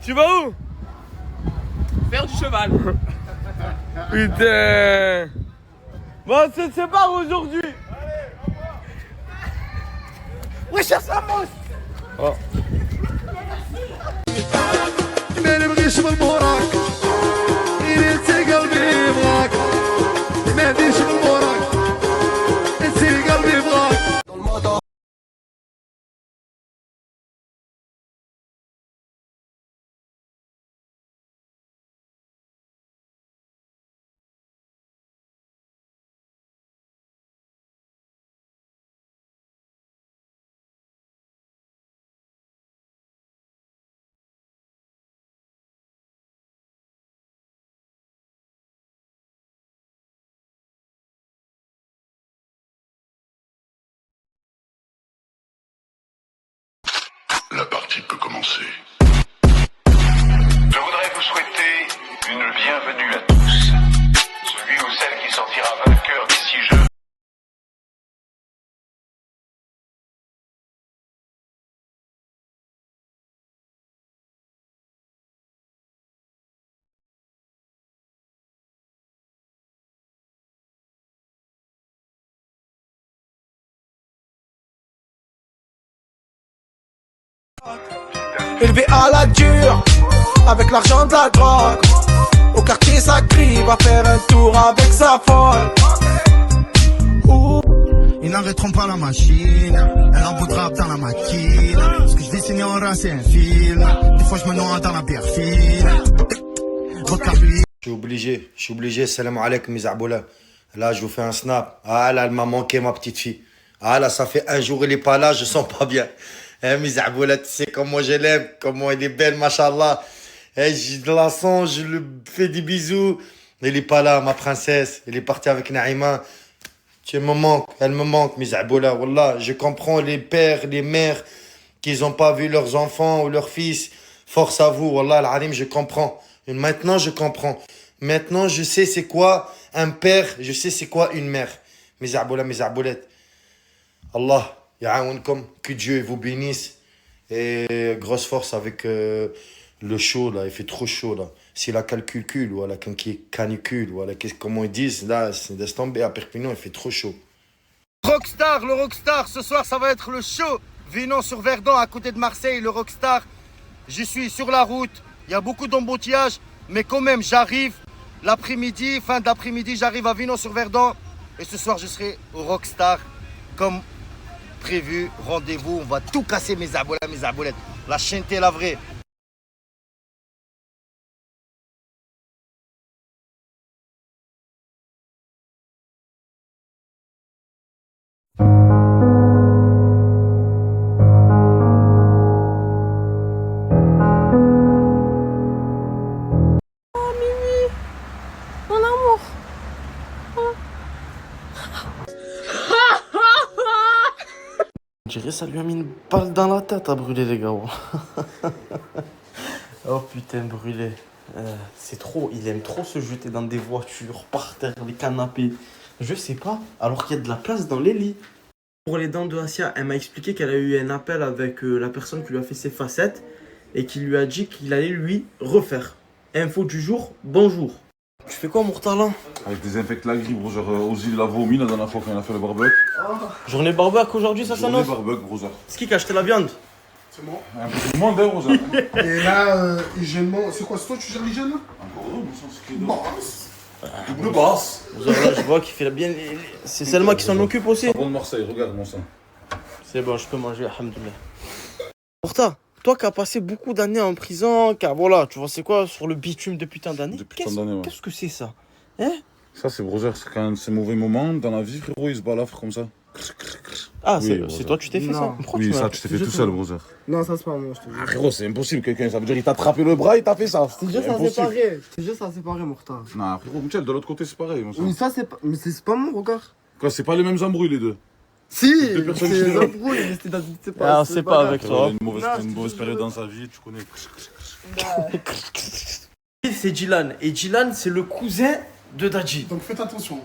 Tu vas où? Faire du cheval. Putain. Bon, on se sépare aujourd'hui. Wesh, ça s'amuse. Oh. ما نبغيش من موراك إلي انت قلبي بغاك ما نديرش من موراك انت قلبي بغاك La partie peut commencer. Je voudrais vous souhaiter une bienvenue à tous. Celui ou celle qui sortira vainqueur des 6 jeux. Élevé à la dure, avec l'argent de la drogue. Au quartier ça crie, va faire un tour avec sa folle. Ils n'arrêteront pas la machine, elle en voudra dans la maquine. Ce que je dessine en race c'est un film. Des fois je me noie dans la bière fine. Je suis obligé, salam alaikum mes aboula. Là, je vous fais un snap. Ah là, elle m'a manqué ma petite fille. Ah là, ça fait un jour, il est pas là, je sens pas bien. Eh, mes aboula, tu sais comment je l'aime, comment elle est belle, machallah. Eh, je la sens, je lui fais des bisous. Elle est pas là, ma princesse. Elle est partie avec Naïma. Tu me manques, elle me manque, mes aboula. Wallah, je comprends les pères, les mères qui n'ont pas vu leurs enfants ou leurs fils. Force à vous, wallah, al-alim, je comprends. Et maintenant, je comprends. Maintenant, je sais c'est quoi un père, je sais c'est quoi une mère. Mes aboula, mes aboulettes. Allah, ya'aounkom, que Dieu vous bénisse. Et grosse force avec le chaud, là. Il fait trop chaud, là. C'est la canicule, voilà, canicule, voilà, comment ils disent, là, c'est laisse tomber à Perpignan, il fait trop chaud. Rockstar, le Rockstar, ce soir ça va être le show. Vinon sur Verdun, à côté de Marseille, le Rockstar. Je suis sur la route, il y a beaucoup d'embouteillages, mais quand même j'arrive l'après-midi, fin d'après-midi, j'arrive à Vinon sur Verdun. Et ce soir je serai au Rockstar, comme prévu. Rendez-vous, on va tout casser mes aboulettes. La chanter la vraie. Mon amour. On dirait ça lui a mis une balle dans la tête à brûler les gars. Oh putain brûlé. C'est trop, il aime trop se jeter dans des voitures, par terre, les canapés. Je sais pas, alors qu'il y a de la place dans les lits. Pour les dents de Asia, elle m'a expliqué qu'elle a eu un appel avec la personne qui lui a fait ses facettes et qui lui a dit qu'il allait lui refaire. Info du jour, bonjour. Tu fais quoi Mourtala? Avec désinfecte la grippe, brother. Ozzy l'a vomi la dernière fois quand il a fait le barbecue. Journée barbecue aujourd'hui, ça Journée s'annonce? barbecue, brother. C'est qui a acheté la viande? C'est moi. Un peu de monde, hein, brother. Et là, hygiènement, c'est quoi? C'est toi, tu gères l'hygiène là? Encore eux, mais ça, c'est qui Boss. Double basse. Là, je vois qu'il fait bien. C'est Selma qui s'en occupe aussi. Savon de Marseille, regarde mon sang. C'est bon, je peux manger, alhamdoulilah. Pourtant, toi qui as passé beaucoup d'années en prison, car voilà, tu vois, c'est quoi sur le bitume depuis tant d'années? Depuis tant d'années, ouais. Qu'est-ce que c'est ça? Hein? Ça, c'est brother, c'est quand ces mauvais moments dans la vie, frérot, ils se balafrent comme ça. Ah, Oui, c'est brother. toi, tu t'es fait ça? Pourquoi Oui, m'as- ça, tu t'es fait tout seul, brother. Non, ça c'est pas moi, je te Ah, jure. frérot, c'est impossible, quelqu'un, ça veut dire il t'a attrapé le bras, il t'a fait ça. C'est juste à séparer. C'est juste à séparer, Mourta. Non, frérot, Michel, de l'autre côté, c'est pareil, mon sang. Oui, ça c'est pas. Mais c'est pas mon regard. Quoi, c'est pas les mêmes embrouilles, les deux. Si, Deux personnes c'est différentes. l'embrouille, mais c'est pas. Ah, c'est pas avec Frérot, toi. il a une mauvaise, Non, je une te mauvaise jure. période dans sa vie, tu connais. C'est Dylan. Et Dylan, c'est le cousin de Dadji. Donc faites attention.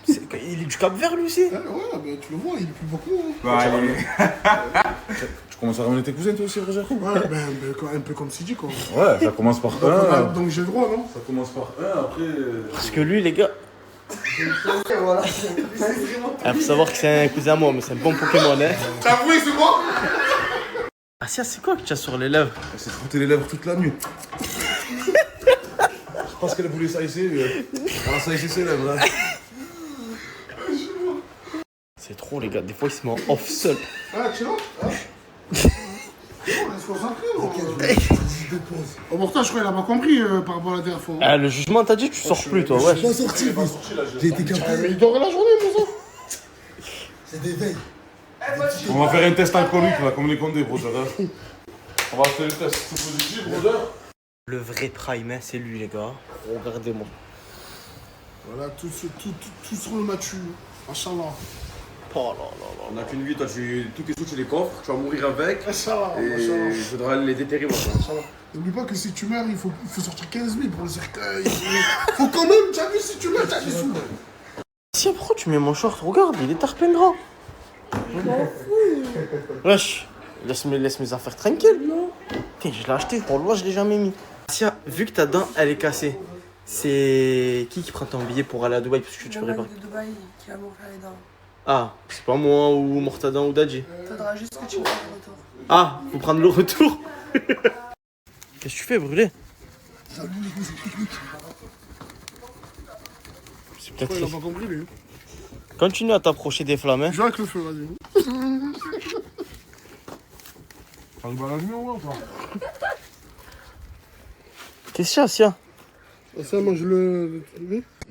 Il est du Cap Vert, lui aussi. Ouais, bah tu le vois, il est plus beaucoup. Bah, allez. Tu commences à ramener tes cousins toi aussi, Roger? Ouais, ben, un peu comme Sidi, quoi. Ouais, ça commence par un. Donc j'ai le droit, non? Ça commence par un, après. Parce que lui, les gars. Il faut savoir que c'est un cousin à moi, mais c'est un bon Pokémon, hein. T'as avoué, c'est quoi? Asia, c'est quoi que tu as sur les lèvres? Elle s'est frotté les lèvres toute la nuit. Je pense qu'elle voulait saïsser, mais elle a saïssé ses lèvres. Hein. C'est trop, les gars. Des fois, il se met en off seul. Ah, tu vois? On reste concentré, oh, pourtant, je crois qu'il a pas compris par rapport à la dernière fois. Ah, le jugement, t'as dit que tu sors plus, toi, ouais. Je suis pas sorti, j'ai été capté. Mais il dort la journée, mon sang. C'est des veilles. On va faire un test alcoolique là, comme les condés, Roger. Hein. On va faire le test. C'est positif, Roger? Le vrai prime, hein, c'est lui, les gars. Regardez-moi. Voilà, tout sur le match. Inch'Allah. Oh là là là. On n'a qu'une vie, toi, tout est sous chez les coffres, tu vas mourir avec. Inch'Allah. Et il faudra les déterrer maintenant. N'oublie pas que si tu meurs, il faut sortir 15 000 pour le cercueil. Faut quand même, tu as vu, si tu meurs, t'as des sous. Si, pourquoi tu mets mon short? Regarde, il est tarpin grand. Wesh, laisse mes affaires tranquilles. Putain, je l'ai acheté, pour le voir, je l'ai jamais mis. Asia, vu que ta dent, elle est cassée, c'est qui prend ton billet pour aller à Dubaï? Parce que tu peux réparer. de Dubaï qui va m'offrir les dents. Ah, c'est pas moi ou Mortadan ou Dadji. Faudra juste que tu me fasses le retour. Ah, faut prendre le retour. Qu'est-ce que tu fais, brûlé? Salut les gars, c'est technique. C'est peut-être. Il a pas compris, lui. Continue à t'approcher des flammes, hein. Joue avec le feu, vas-y. T'as le balade mieux ou pas? Qu'est-ce qu'il y a, Asia? Ça, moi, je le.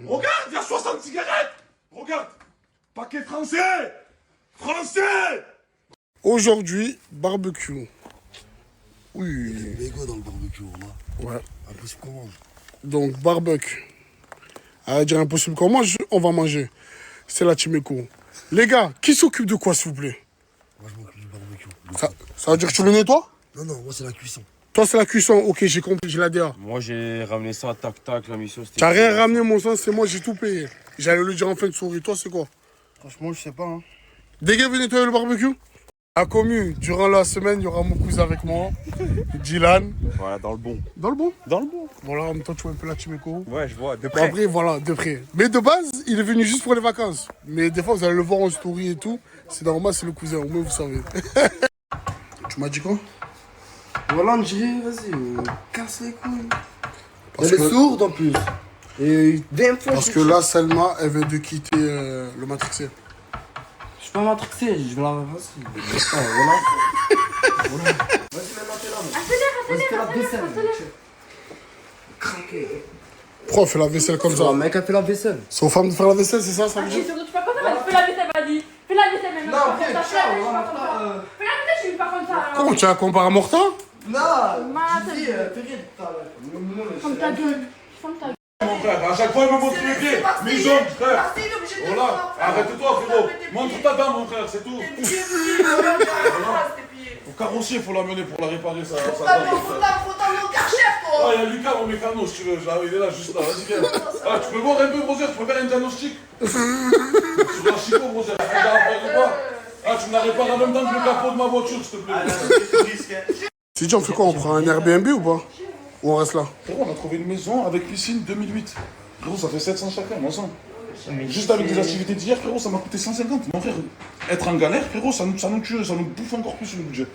Regarde, il y a 60 cigarettes! Regarde! Paquet français! Français! Aujourd'hui, barbecue. Oui. Il y a des Lego dans le barbecue, là. Ouais. Impossible qu'on mange. Donc, barbecue. À dire impossible qu'on mange, on va manger. C'est la Timeco. Les gars, qui s'occupe de quoi, s'il vous plaît? Moi, je m'occupe du barbecue. Ça veut dire que tu le nettoies? Non, non, moi, c'est la cuisson. Toi, c'est la cuisson. Ok, j'ai compris, j'ai la DA. Moi, j'ai ramené ça, tac-tac, la mission, c'était... T'as rien ramené, mon sang, c'est moi, j'ai tout payé. J'allais le dire en fin de soirée. Toi, c'est quoi? Franchement, je sais pas. Hein. Dès que vous nettoyer le barbecue? À commu, durant la semaine, il y aura mon cousin avec moi, Dylan. Voilà, dans le bon. Dans le bon? Dans le bon. Voilà, en même temps, tu vois un peu la Timeco. Ouais, je vois, de Bon, près. après, voilà, de près. Mais de base, il est venu juste pour les vacances. Mais des fois, vous allez le voir en story et tout. C'est normal, c'est le cousin, au moins vous savez. Tu m'as dit quoi? Voilà, on dirait, vas-y, casse les couilles. Elle est sourde en plus. Et Parce que là, Selma, elle vient de quitter le Matrixé. Je suis pas matrixé, je vais la vas-y. Voilà. Vas-y, maintenant t'es là. Vas-y, fais la vaisselle. Craqué. Pourquoi on fait la vaisselle comme ça? Un mec a fait la vaisselle. C'est aux femmes de faire la vaisselle, c'est ça, ça veut dire? Surtout, tu peux pas comme ça, fais la vaisselle, vas-y. Fais la vaisselle maintenant. Non, fais la vaisselle, je suis pas comme ça. Fais la vaisselle, je suis pas comme ça. alors. Comment tu as comparé à Morta? Non, Malade. dis, fais rien tout à l'heure. Ferme ta gueule. Ferme ta gueule. Mon frère, à chaque fois, il me montre mes pieds, mes jambes, frère. Voilà, arrête-toi, frérot. Montre ta dent, mon frère, c'est tout. Au carrossier, il faut l'amener pour la réparer, ça. Faut t'amener au Karcher, toi. Ah, il y a Lucas, mon mécano, si tu veux. Il est là, juste là. Vas-y, viens. Ah, tu peux voir un peu, Roger, tu peux faire un diagnostic. Sur la chico, Roger. Ah, tu me la répares en même temps que le capot de ma voiture, s'il te plaît. C'est dit, on fait quoi? On prend un Airbnb ou pas? Ou on reste là? Frérot, on a trouvé une maison avec piscine 2008. Frérot, ça fait 700 chacun, mon sang. Juste avec des activités d'hier, frérot, ça m'a coûté 150. Mon frère, être en galère, frérot, ça nous tue, ça nous bouffe encore plus le budget.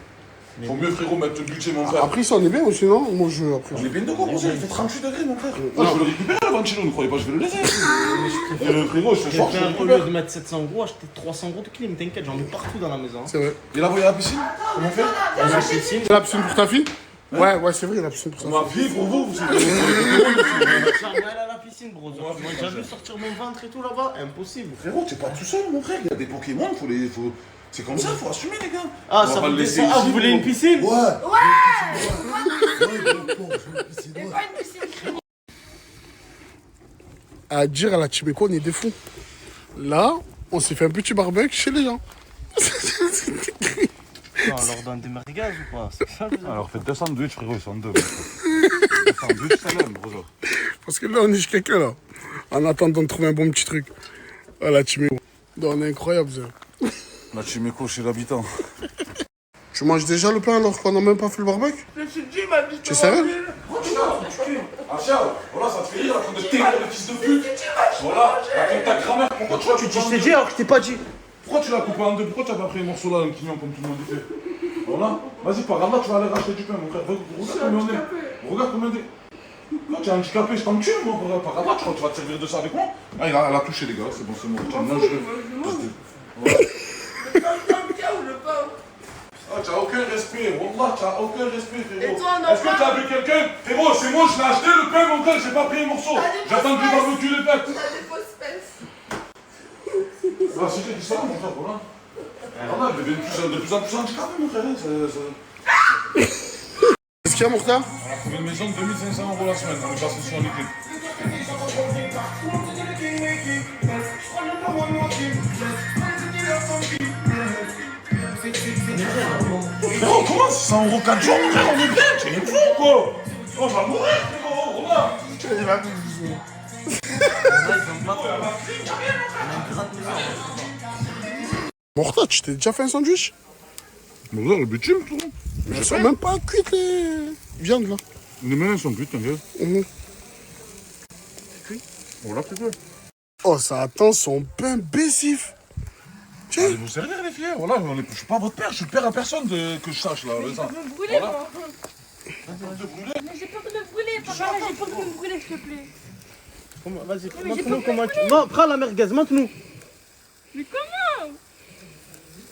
Faut mieux, frérot, mettre le budget, mon frère. Après, ça, on est bien aussi, non? Moi, je. Après, On est bien de quoi, Roger? Il fait 38 degrés, mon frère. Ah, je vais le récupérer, le ventilo, ne croyez pas, je vais le laisser. Frérot, je fais fort, je le Au lieu récupère. de mettre 700 euros, acheter 300 euros de clim, t'inquiète, j'en mets partout dans la maison. c'est vrai. Il a voyé à la piscine? Comment faire? La piscine, C'est la piscine pour ta fille? Ouais, c'est vrai, la piscine pour sa Ma fille. fille, pour vous, c'est elle a la piscine, bro. Moi, j'ai déjà vu sortir mon ventre et tout là-bas, impossible. Frérot, t'es pas tout seul, mon frère. Il y a des Pokémon, faut... C'est comme ça, faut assumer, les gars. Ah, On va ça pas vous le laisser descend. Ah, ici, vous voulez une gros. piscine? Ouais. À dire à la Timeco, on est des fous. Là, on s'est fait un petit barbecue chez les gens. Non, on leur donne des merguez ou pas? C'est ça, vous Alors, faites 2 sandwichs, frérot, ils sont 2. Sandwich, ça l'aime, Roger. Parce que là, on est chez quelqu'un, là. En attendant de trouver un bon petit truc. Ah, la Timeco. Non, on est incroyable, ça. Là, tu m'écoutes chez l'habitant. Tu manges déjà le pain alors qu'on n'a même pas fait le barbecue? Je me suis dit, il m'a dit. Tu es sérieux? Ah tiens, voilà, ça te fait rire, la train de t'aider, le fils de pute. Voilà, raconte ta grand-mère, pourquoi tu l'as coupé en deux? alors que je t'ai pas dit. Pourquoi tu l'as coupé en deux? Pourquoi tu n'as pas pris un morceau là, un quignon comme tout le monde fait? Voilà, vas-y, par là, tu vas aller racheter du pain, mon frère. Regarde combien on est. Regarde combien on est. Quand tu es handicapé, je t'en tue, moi, par là, tu vas te servir de ça avec moi. Ah, elle a touché, les gars, c'est bon, c'est bon. Tiens, mange-le. Ah, tu n'as aucun respect, Wallah, tu n'as aucun respect, frérot. Est-ce que tu as vu quelqu'un? Frérot, c'est moi, je l'ai acheté le pain, mon frère, j'ai pas pris un morceau. J'attends que le barbecue les pète. T'as des fausses fesses. Ah, c'est qui ça, mon frère, voilà. Voilà, il devient de plus en plus handicapé, mon frère. Qu'est-ce qu'il y a, Mokhtar? On a trouvé une maison de 2500 € la semaine, on est passé sur un liquide. Frérot, comment 600 € 4 jours, frère, on est bien, tu es fou, quoi. On va mourir, frérot, voilà. Mokhtar, tu t'es déjà fait un sandwich? Mais voilà, le bitume, tout. Mais elles sont même pas cuites les viandes là. Les mains sont cuites, t'inquiète. Voilà, c'est tout. Oh, ça attend son pain baissif. Tiens. Allez vous servir, les filles, voilà, je suis pas votre père, je suis le père à personne que je sache, là. Mais j'ai peur de me brûler, Voilà. moi. Mais j'ai peur de me brûler, papa, j'ai peur de me brûler, s'il te plaît. Vas-y, mais j'ai montre-nous pas comment compris. tu... Non, prends la merguez, montre-nous. Mais comment?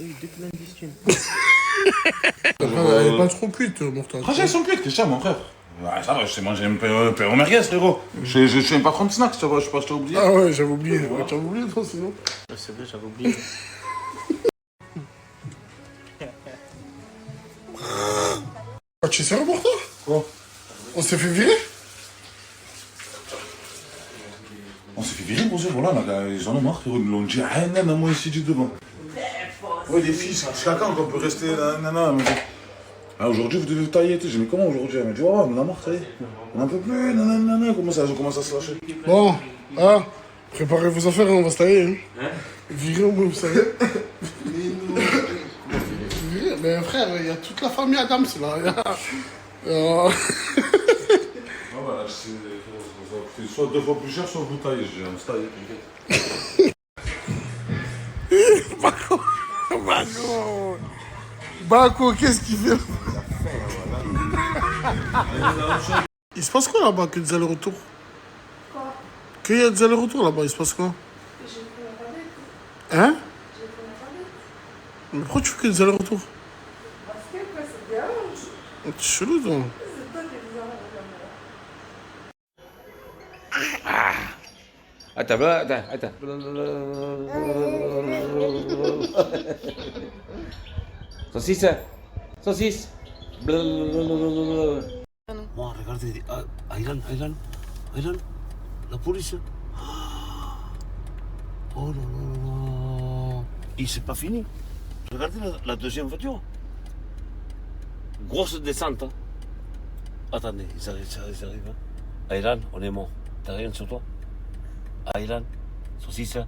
Et deux plein d'estime. Elle est pas trop cuite, Mokhtar. Ah, j'ai son cuite, qu'est-ce que c'est, mon frère? Ouais, ça va, je sais manger un peu au merguez, frérot. Je suis un patron de snacks, tu vois, je sais pas si t'as oublié. Ah ouais, j'avais oublié. Ouais, tu avais oublié, toi, sinon. C'est vrai, j'avais oublié. Ah, tu es sérieux, Mokhtar? Quoi? On s'est fait virer? On s'est fait virer, gros, voilà, là, ils en ont marre, frérot, ils l'ont dit, ah, non, moi, ici, du devant. Ouais, les filles, c'est jusqu'à quand qu'on peut rester là, ah, aujourd'hui, vous devez vous tailler, j'ai dit, mais comment aujourd'hui? Elle m'a dit, oh, on en a marre, ça y est. On n'en peut plus, nanana, comment ça se lâcher? Bon, ah, préparez vos affaires, on va se tailler. Hein? Virer au moins, vous savez. Virer, mais frère, il y a toute la famille Adams là. Ah, voilà, ça va coûter soit 2 fois plus cher, soit vous taillez, j'ai un se tailler, t'inquiète. Bako, qu'est-ce qu'il fait? Il se passe quoi là-bas que des allers-retours? Quoi? Qu'il y a des allers-retours là-bas, il se passe quoi? J'ai pris la tablette. Hein? J'ai pris la tablette. Mais pourquoi tu fais que des allers-retours? Parce que quoi, c'est dérange. C'est chelou toi. C'est toi qui es bizarre avec la mère. Attends. Saucisse. Moi, regardez, Aylan, la police. Oh non, non, non. Et c'est pas fini. Regardez la deuxième voiture. Grosse descente. Hein. Attendez, ils arrivent. Hein. Aylan, on est mort. T'as rien sur toi? Aylan, saucisse.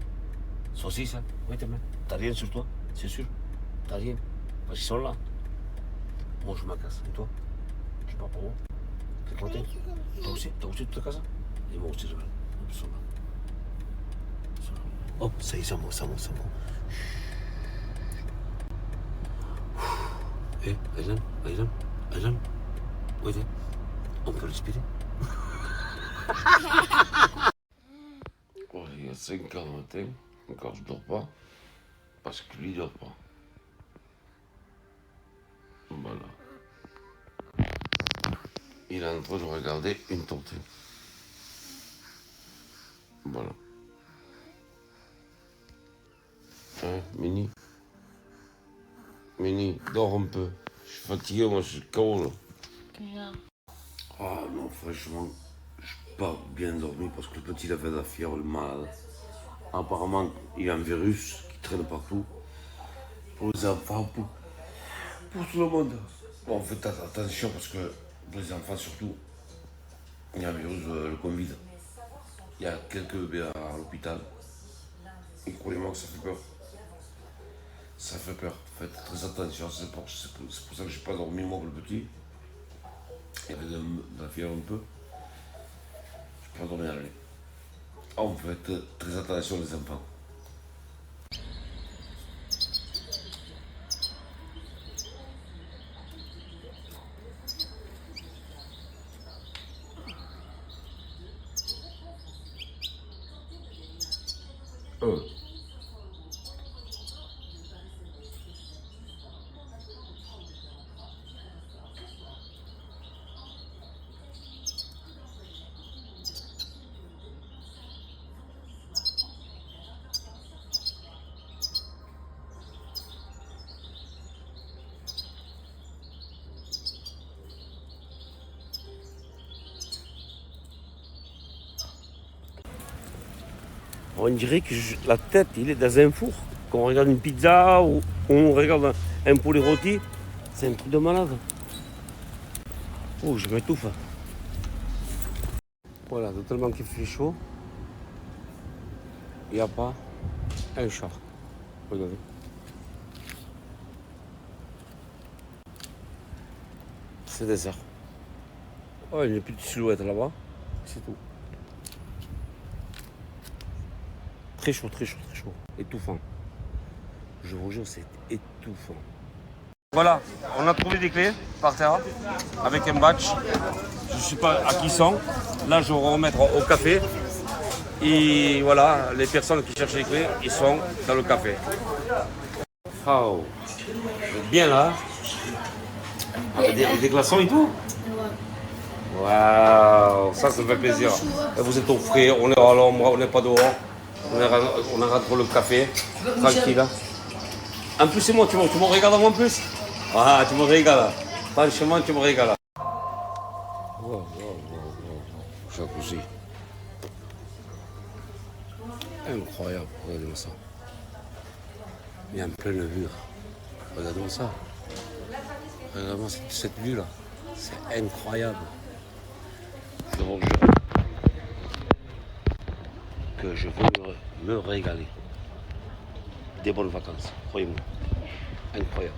Oui, t'as rien sur toi, c'est sûr. T'as rien. Parce qu'ils sont là. Moi, je me casse. Et toi? Je sais pas pour moi. T'es content? Toi aussi tu te casses? Et moi aussi, je vais. Ils sont là. Hop, ça y est, ça monte. Eh, Aylan. Oui, on peut respirer. Oh, il y a 5 heures du matin, encore je dors pas, parce que lui il dort pas. Voilà. Il est en train de regarder une tortue. Voilà. Hein, Mini, dors un peu. Je suis fatigué, moi je suis KO là. Ah non, franchement, je n'ai pas bien dormi parce que le petit il avait de la fièvre, le malade. Apparemment, il y a un virus qui traîne partout. Pour les enfants, pour tout le monde. Bon, faites attention parce que pour les enfants surtout, il y a un virus, le Covid. Il y a quelques bébés à l'hôpital. Et croyez-moi que ça fait peur. Ça fait peur. Faites très attention. C'est pour ça que je n'ai pas dormi, moi, le petit. Il y avait de la fièvre un peu. Je n'ai pas dormi à la nuit. On fait très attention, les enfants. On dirait que la tête, il est dans un four. Quand on regarde une pizza ou on regarde un poulet rôti, c'est un truc de malade. Oh, je m'étouffe. Voilà, tellement qu'il fait chaud, il n'y a pas un chat. Regardez. C'est désert. Oh, il y a une petite silhouette là-bas, c'est tout. Très chaud, très chaud, très chaud. Étouffant. Je vous jure, c'est étouffant. Voilà, on a trouvé des clés par terre avec un badge. Je ne sais pas à qui sont. Là, je vais remettre au café. Et voilà, les personnes qui cherchent les clés, ils sont dans le café. Oh, bien là. Avec des glaçons et tout. Waouh, ça fait plaisir. Et vous êtes au frais, on est à l'ombre, on n'est pas dehors. On rentre le café, tranquille. En plus, c'est moi, tu me regardes en plus. Ah, tu me régales. Franchement, tu me régales. Wow. Jacuzzi. Incroyable, regardez-moi ça. Il y a en pleine vue. Regardez-moi ça. Regardez-moi cette vue-là. C'est incroyable. Je vous jure que je veux me régaler. Des bonnes vacances, croyez-moi. Incroyable.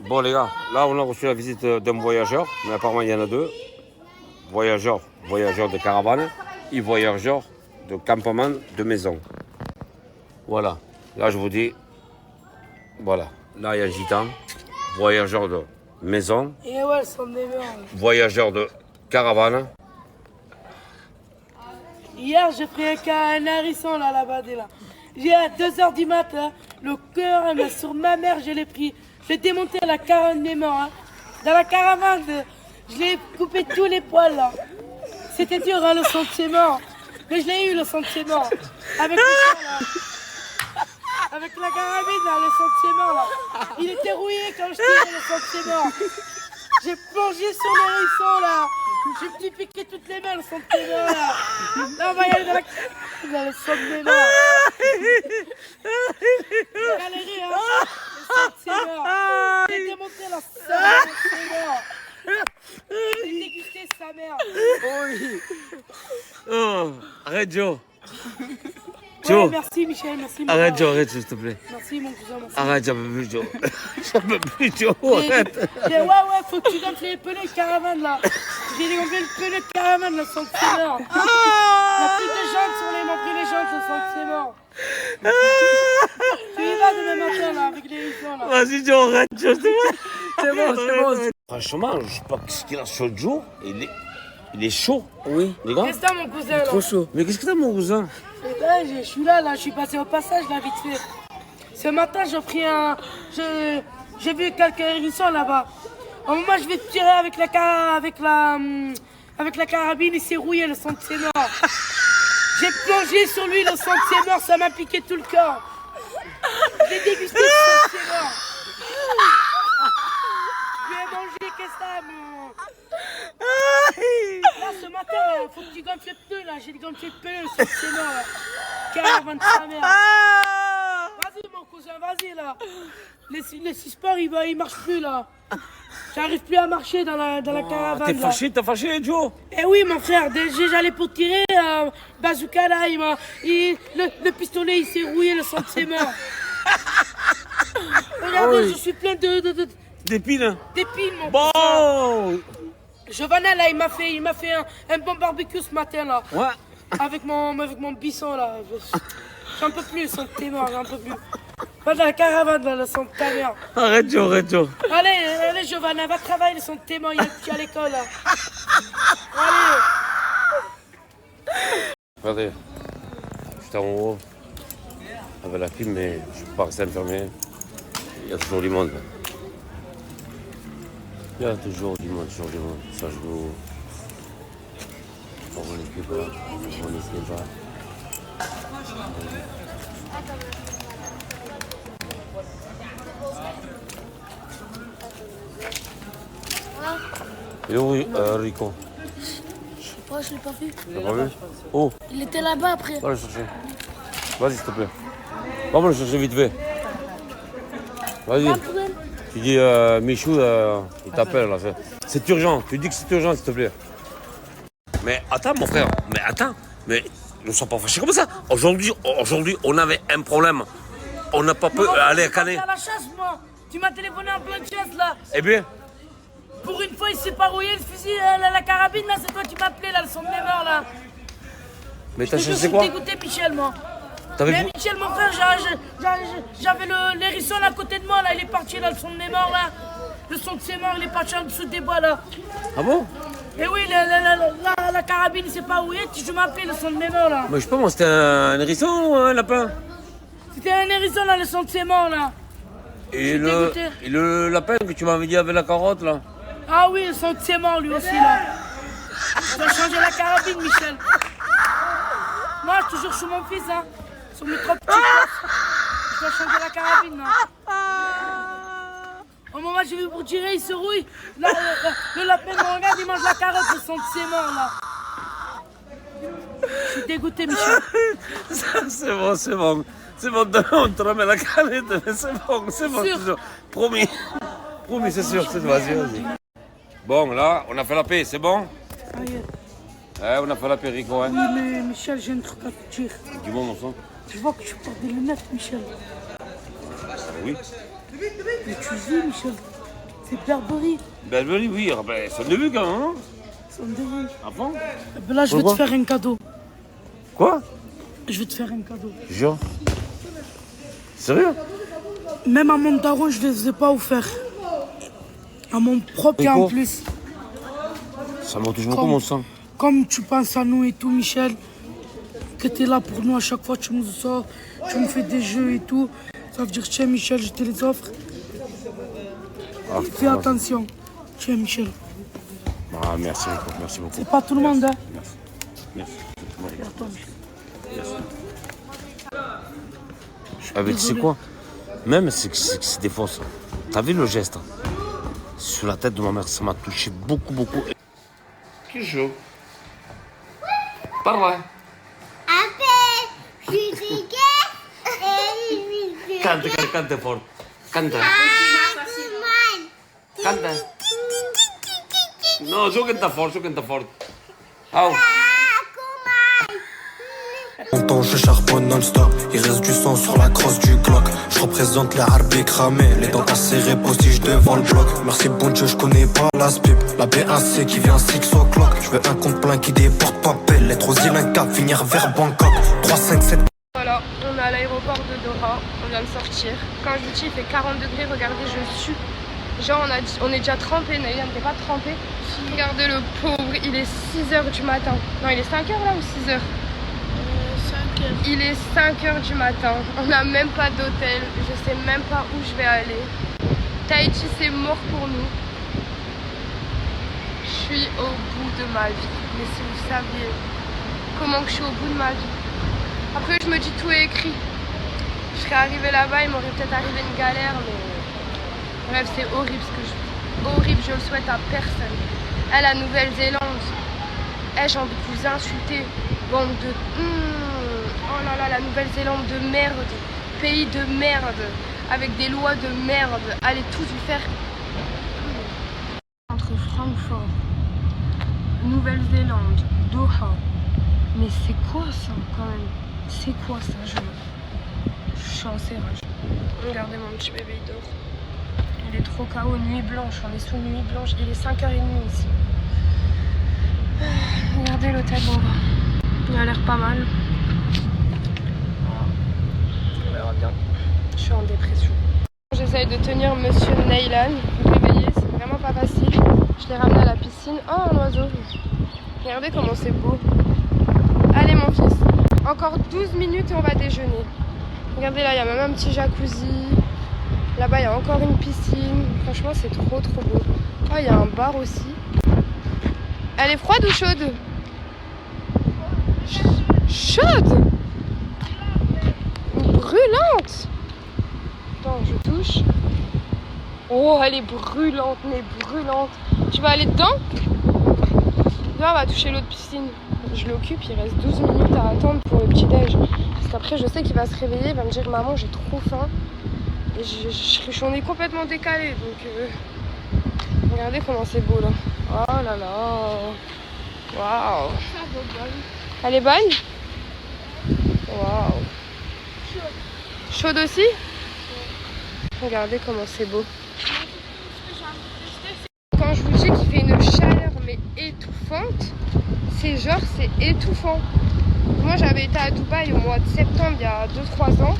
Bon les gars, là on a reçu la visite d'un voyageur, mais apparemment il y en a deux. Voyageur de caravane et voyageur de campement de maison. Voilà, là je vous dis, voilà, là il y a un gitan, voyageur de maison, Et ouais, elles sont des merdes. voyageur de caravane. Hier, j'ai pris un hérisson là-bas, là. J'ai à 2h du matin, le cœur sur ma mère, je l'ai pris. J'ai démonté la caravane des morts. Hein. Dans la caravane, je l'ai coupé tous les poils là. C'était dur, hein, le sentiment. Mais je l'ai eu, le sentiment. Avec le sang, là. Avec la carabine, là, le sentiment là. Il était rouillé quand je tirais le sentiment. J'ai plongé sur l'hérisson là. J'ai petit piqué toutes les mains, le sentiment là. Là, on va y aller dans le sentiment. J'ai galéré, hein. J'ai démonté la sentiment. J'ai dégusté sa mère. Oui. Oh, arrête Joe. Ouais, merci Michel, merci. Arrête Joe, arrête s'il te plaît. Merci mon cousin, merci. Arrête, j'en peux plus Joe. J'en peux plus Joe, arrête. Ouais, faut que tu gonfles les pneus de caravane là. J'ai gonflé le pneu de caravane, le sang c'est mort. Il y a plus de jantes sur les membres, les jantes, le sang c'est mort. Tu y vas demain matin là, avec les hérissons là. Vas-y Joe, arrête Joe, C'est bon. Franchement, je sais pas ce qu'il a sur le Joe. Il est chaud. Oui. Les gars. Qu'est-ce que t'as mon cousin là? Trop chaud. Mais qu'est-ce que t'as mon cousin? Là, je suis là, je suis passé au passage là vite fait. Ce matin j'ai pris j'ai vu quelques hérissons là-bas. Au moment où je vais tirer avec la carabine, il s'est rouillé, le sang de ses morts. J'ai plongé sur lui, le sang de ses morts, ça m'a piqué tout le corps. J'ai dégusté le sang de ses morts. Je lui ai mangé, qu'est-ce que ça, mon... Là, ce matin, faut que tu gonfles les pneus, là. J'ai gonflé les pneus, le sang de ses morts, là. Caravane de sa mère. Vas-y, mon cousin. cousin, vas-y là. Les 6 sports, ils marchent plus là. J'arrive plus à marcher dans la caravane. T'es fâché, t'as fâché, Joe? Eh oui, mon frère, j'allais pour tirer, bazooka là, le pistolet il s'est rouillé, le sang de ses morts. Regardez, je suis plein d'épines. D'épines, mon bon. frère. Giovanna là, il m'a fait un bon barbecue ce matin là. Ouais. Avec mon bisson là. J'en peux plus, le sang de tes morts, j'en peux plus. Va dans la caravane là, le sang de ta mère. Arrête, Joe. Allez, Giovanna, va travailler, le sang de tes morts, il y a le petit à l'école là. Allez. Regardez, j'étais en haut avec la clim, mais je peux pas rester enfermé. Il y a toujours du monde. Il y a toujours du monde. Ça joue. On n'équipe pas. Et où Rico? Je sais pas, je l'ai pas vu. Tu l'as pas vu? Oh! Il était là-bas après. Va le chercher. Vas-y, s'il te plaît. Va me le chercher vite fait. Vas-y. Tu dis Michou, il t'appelle là. C'est urgent. Tu dis que c'est urgent, s'il te plaît. Mais attends, mon frère. Mais ne sois pas fâché comme ça. Aujourd'hui, on avait un problème. On n'a pas pu aller à Canet. À la chasse, moi. Tu m'as téléphoné en pleine chasse là. Eh bien. Pour une fois, il s'est pas rouillé le fusil, la carabine là. C'est toi qui m'appelais là, le son de mes morts là. Mais t'as chassé quoi? Je t'ai dégoûté, Michel, moi. Mais Michel, mon frère, j'avais l'hérisson à côté de moi là. Il est parti là, le son de mes morts là. Le son de ses morts, il est parti en dessous des bois là. Ah bon? Et oui, la carabine, il s'est pas rouillé. Tu m'appelais le son de mes morts là. Mais je sais pas, moi, c'était un hérisson ou un lapin? C'était un hérisson là, le son de ses morts là. Et le lapin que tu m'avais dit avec la carotte là? Ah oui, le son de ses morts lui aussi là. Je dois changer la carabine, Michel. Moi, je suis toujours sur mon fils, hein. Sur mes 3 petits gosses. Je dois changer la carabine là. Au moment où j'ai vu pour tirer, il se rouille. Là, le lapin me regarde, il mange la carotte, le son de ses morts là. Je suis dégoûté, Michel. C'est bon. C'est bon, on te remet la canette, mais c'est bon. Promis, c'est sûr. Vas-y. Bon, là, on a fait la paix, c'est bon? Ça y est. On a fait la paix, Rico, hein? Oui, mais Michel, j'ai un truc à te dire. Dis-moi, mon sang. Tu vois que tu portes des lunettes, Michel. Oui. Mais tu vis, Michel. C'est Burberry. Burberry, oui. C'est un début quand même, hein? C'est un début. Ah bon? Ben là, je vais te faire un cadeau. Quoi? Je vais te faire un cadeau. Jure? Sérieux? Même à mon daron, je ne les ai pas offert. À mon propre et en plus. Ça me touche beaucoup, mon sang. Comme tu penses à nous et tout, Michel, que tu es là pour nous à chaque fois, tu nous sors, tu me fais des jeux et tout. Ça veut dire, tiens, Michel, je te les offre. Fais attention. Tiens, Michel. Ah, merci, Rico. Merci beaucoup. C'est pas tout le monde, hein? Merci. Attends, Michel. Ah, mais tu sais quoi? Même c'est des fausses. T'as vu le geste? Sur la tête de ma mère, ça m'a touché beaucoup. Qui joue? Parle. Canta fort. Canta. No, yo canta fort. Au. Longtemps je charbonne non-stop, il reste du sang sur la crosse du Glock. Je représente les harpes cramées, les dents acérées postiges devant le bloc. Merci bon Dieu, je connais pas la SPIP, la B1C qui vient 6 o'clock. Je veux un compte plein qui déporte pas pelle, lettre aux îles, un cap, finir vers Bangkok. 3, 5, 7. Voilà, on est à l'aéroport de Doha, on vient de sortir. Quand je vous dis il fait 40 degrés, regardez, je sue. Genre on est déjà trempé, Naïla n'était pas trempé. Regardez le pauvre, il est 6h du matin. Non, il est 5h là ou 6h? Il est 5h du matin, on n'a même pas d'hôtel, je sais même pas où je vais aller. Tahiti c'est mort pour nous. Je suis au bout de ma vie, mais si vous saviez comment que je suis au bout de ma vie. Après je me dis tout est écrit. Je serais arrivée là-bas, il m'aurait peut-être arrivé une galère, mais bref c'est horrible ce que je vis. Horrible, je le souhaite à personne. À la Nouvelle-Zélande, j'ai envie de vous insulter, bande de... Oh là là, la Nouvelle-Zélande de merde. pays de merde, avec des lois de merde. Allez tous vous faire... Entre Francfort, Nouvelle-Zélande, Doha. Mais c'est quoi ça quand même? C'est quoi ça? Je suis en serrage. Regardez mon petit bébé, il dort. Il est trop KO, nuit blanche, on est sous nuit blanche. Il est 5h30 ici. Regardez l'hôtel où on va. Il a l'air pas mal. On verra bien. Je suis en dépression. J'essaye de tenir monsieur Neylan réveillé, c'est vraiment pas facile. Je l'ai ramené à la piscine. Oh, un oiseau. Regardez comment c'est beau. Allez mon fils, encore 12 minutes et on va déjeuner. Regardez là, il y a même un petit jacuzzi. Là-bas, il y a encore une piscine. Franchement, c'est trop beau. Oh, il y a un bar aussi. Elle est froide ou chaude? Chaude! Brûlante! Attends, je touche. Oh, elle est brûlante, mais brûlante. Tu vas aller dedans? Là, on va toucher l'autre piscine. Je l'occupe, il reste 12 minutes à attendre pour le petit-déj. Parce qu'après, je sais qu'il va se réveiller, il va me dire maman, j'ai trop faim. Et j'en ai complètement décalé. Donc, regardez comment c'est beau là. Oh là là. Waouh. Elle est bonne? Waouh. Chaude aussi? Regardez comment c'est beau. Quand je vous dis qu'il fait une chaleur mais étouffante, c'est étouffant. Moi j'avais été à Dubaï au mois de septembre il y a 2-3 ans,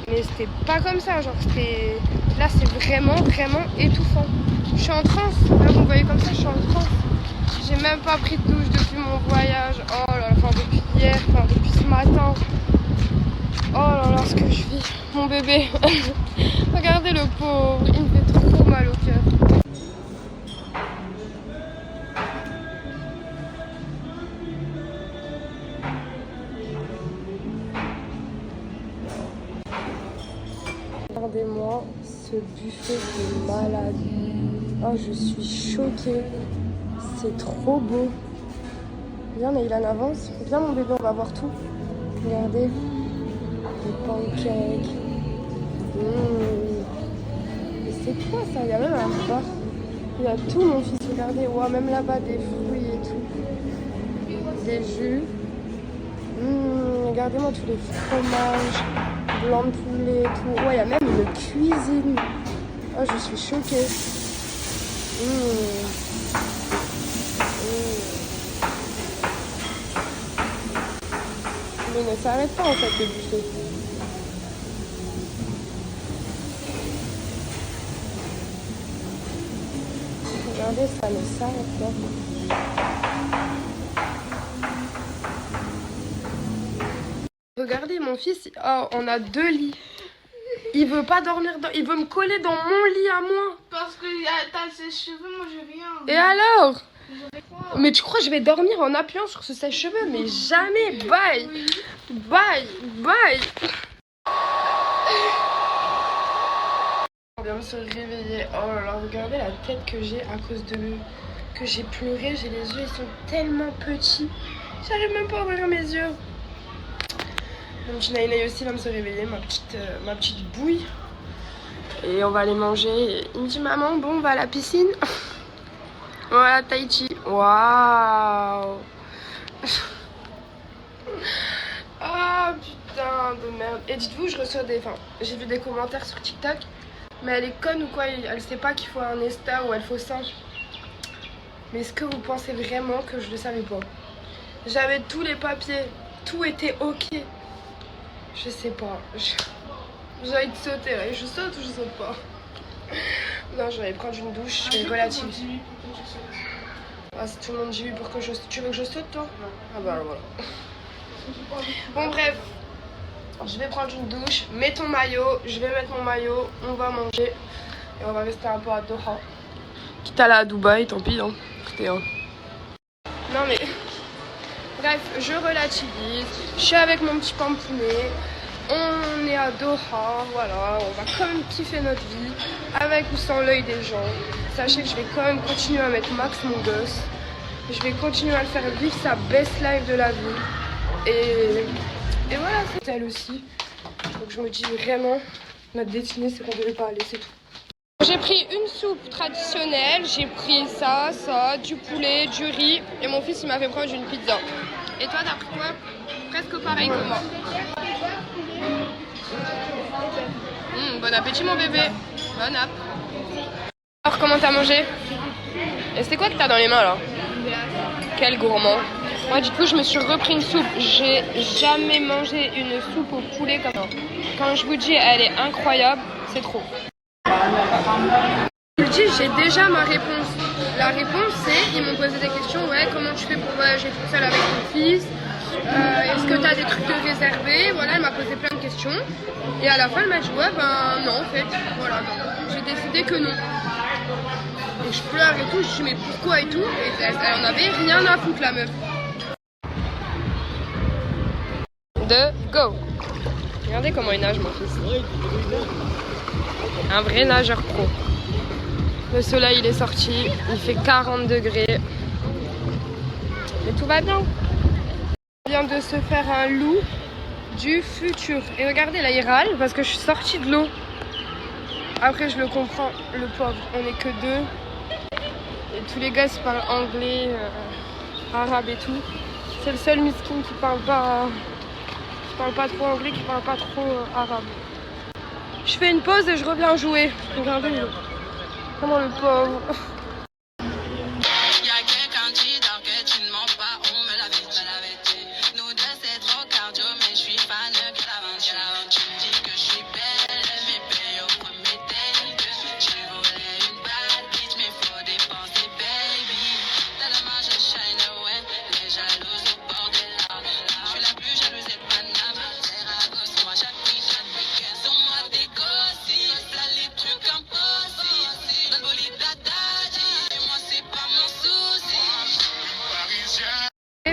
mais c'était pas comme ça, genre c'était... Là c'est vraiment étouffant. Je suis en transe, là vous me voyez comme ça, je suis en transe. J'ai même pas pris de douche depuis mon voyage, oh là là, enfin depuis hier, enfin depuis ce matin. Oh là là, ce que je vis, mon bébé. Regardez le pauvre, il me fait trop mal au cœur. Regardez-moi ce buffet de malade. Oh, je suis choquée. C'est trop beau. Viens, Neylan, avance. Viens, mon bébé, on va voir tout. Regardez. Des pancakes. Et c'est quoi ça? Il y a même un bar. Il y a tout, mon fils. Regardez. Ouais, même là-bas, des fruits et tout. Des jus. Regardez-moi tous les fromages. Blanc de poulet et tout. Ouais, il y a même une cuisine. Oh, je suis choquée. Mais il ne s'arrête pas en fait le buffet. Regardez, ça ne s'arrête pas. Regardez mon fils, oh, on a 2 lits. Il veut pas dormir dans... Il veut me coller dans mon lit à moi. Parce que t'as ses cheveux, moi j'ai rien. Et alors? Mais tu crois que je vais dormir en appuyant sur ce sèche-cheveux? Mais jamais. Bye. Bye. Bye. On vient de se réveiller. Oh là là, regardez la tête que j'ai à cause de... Que j'ai pleuré. J'ai les yeux, ils sont tellement petits. J'arrive même pas à ouvrir mes yeux. Mon petit Naïlaï aussi va me se réveiller, ma petite bouille. Et on va aller manger. Il me dit maman, bon on va à la piscine. Voilà Tahiti. Waouh. Ah putain de merde. Et dites-vous, je reçois des... Enfin, j'ai vu des commentaires sur TikTok. Mais elle est conne ou quoi? Elle sait pas qu'il faut un Insta ou elle faut ça. Mais est-ce que vous pensez vraiment que je le savais pas? J'avais tous les papiers. Tout était ok. Je sais pas. J'ai envie de sauter. Là. Je saute ou je saute pas? Non, je vais aller prendre une douche. Je vais relativiser. Ah, si tout le monde dit oui pour que je... Tu veux que je saute, toi? Ah bah voilà. Bon, bref. Je vais prendre une douche. Mets ton maillot. Je vais mettre mon maillot. On va manger. Et on va rester un peu à Doha. Quitte à aller à Dubaï, tant pis. Hein. Écoutez, hein. Non, mais... Bref, je relativise. Je suis avec mon petit pampounet. On est à Doha. Voilà, on va quand même kiffer notre vie. Avec ou sans l'œil des gens. Sachez que je vais quand même continuer à mettre Max, mon gosse. Je vais continuer à le faire vivre sa best life de la vie. Et voilà, c'est elle aussi. Donc je me dis vraiment, notre destinée c'est qu'on devait pas aller, c'est tout. J'ai pris une soupe traditionnelle, j'ai pris ça, du poulet, du riz et mon fils il m'a fait prendre une pizza. Et toi t'as pris quoi? Presque pareil que moi. Bon appétit mon bébé, bon app. Alors comment t'as mangé? Et c'est quoi que t'as dans les mains là? Quel gourmand. Moi du coup je me suis repris une soupe. J'ai jamais mangé une soupe au poulet comme ça. Quand je vous dis elle est incroyable, c'est trop. Je vous dis j'ai déjà ma réponse. La réponse c'est, ils m'ont posé des questions, ouais comment tu fais pour voyager toute seule avec ton fils? Est-ce que t'as des trucs de réservés? Voilà, elle m'a posé plein de questions. Et à la fin elle m'a dit ouais ben non en fait. Voilà, non. J'ai décidé que non. Et je pleure et tout, je dis mais pourquoi et tout, et elle en avait rien à foutre la meuf. Go. Regardez comment il nage mon fils. Un vrai nageur pro. Le soleil il est sorti, il fait 40 degrés. Mais tout va bien. Il vient de se faire un loup du futur. Et regardez là il râle parce que je suis sortie de l'eau. Après je le comprends, le pauvre, on est que deux. Et tous les gars se parlent anglais, arabe et tout. C'est le seul miskin qui parle pas trop anglais, qui parle pas trop arabe. Je fais une pause et je reviens jouer. Regardez comment le pauvre.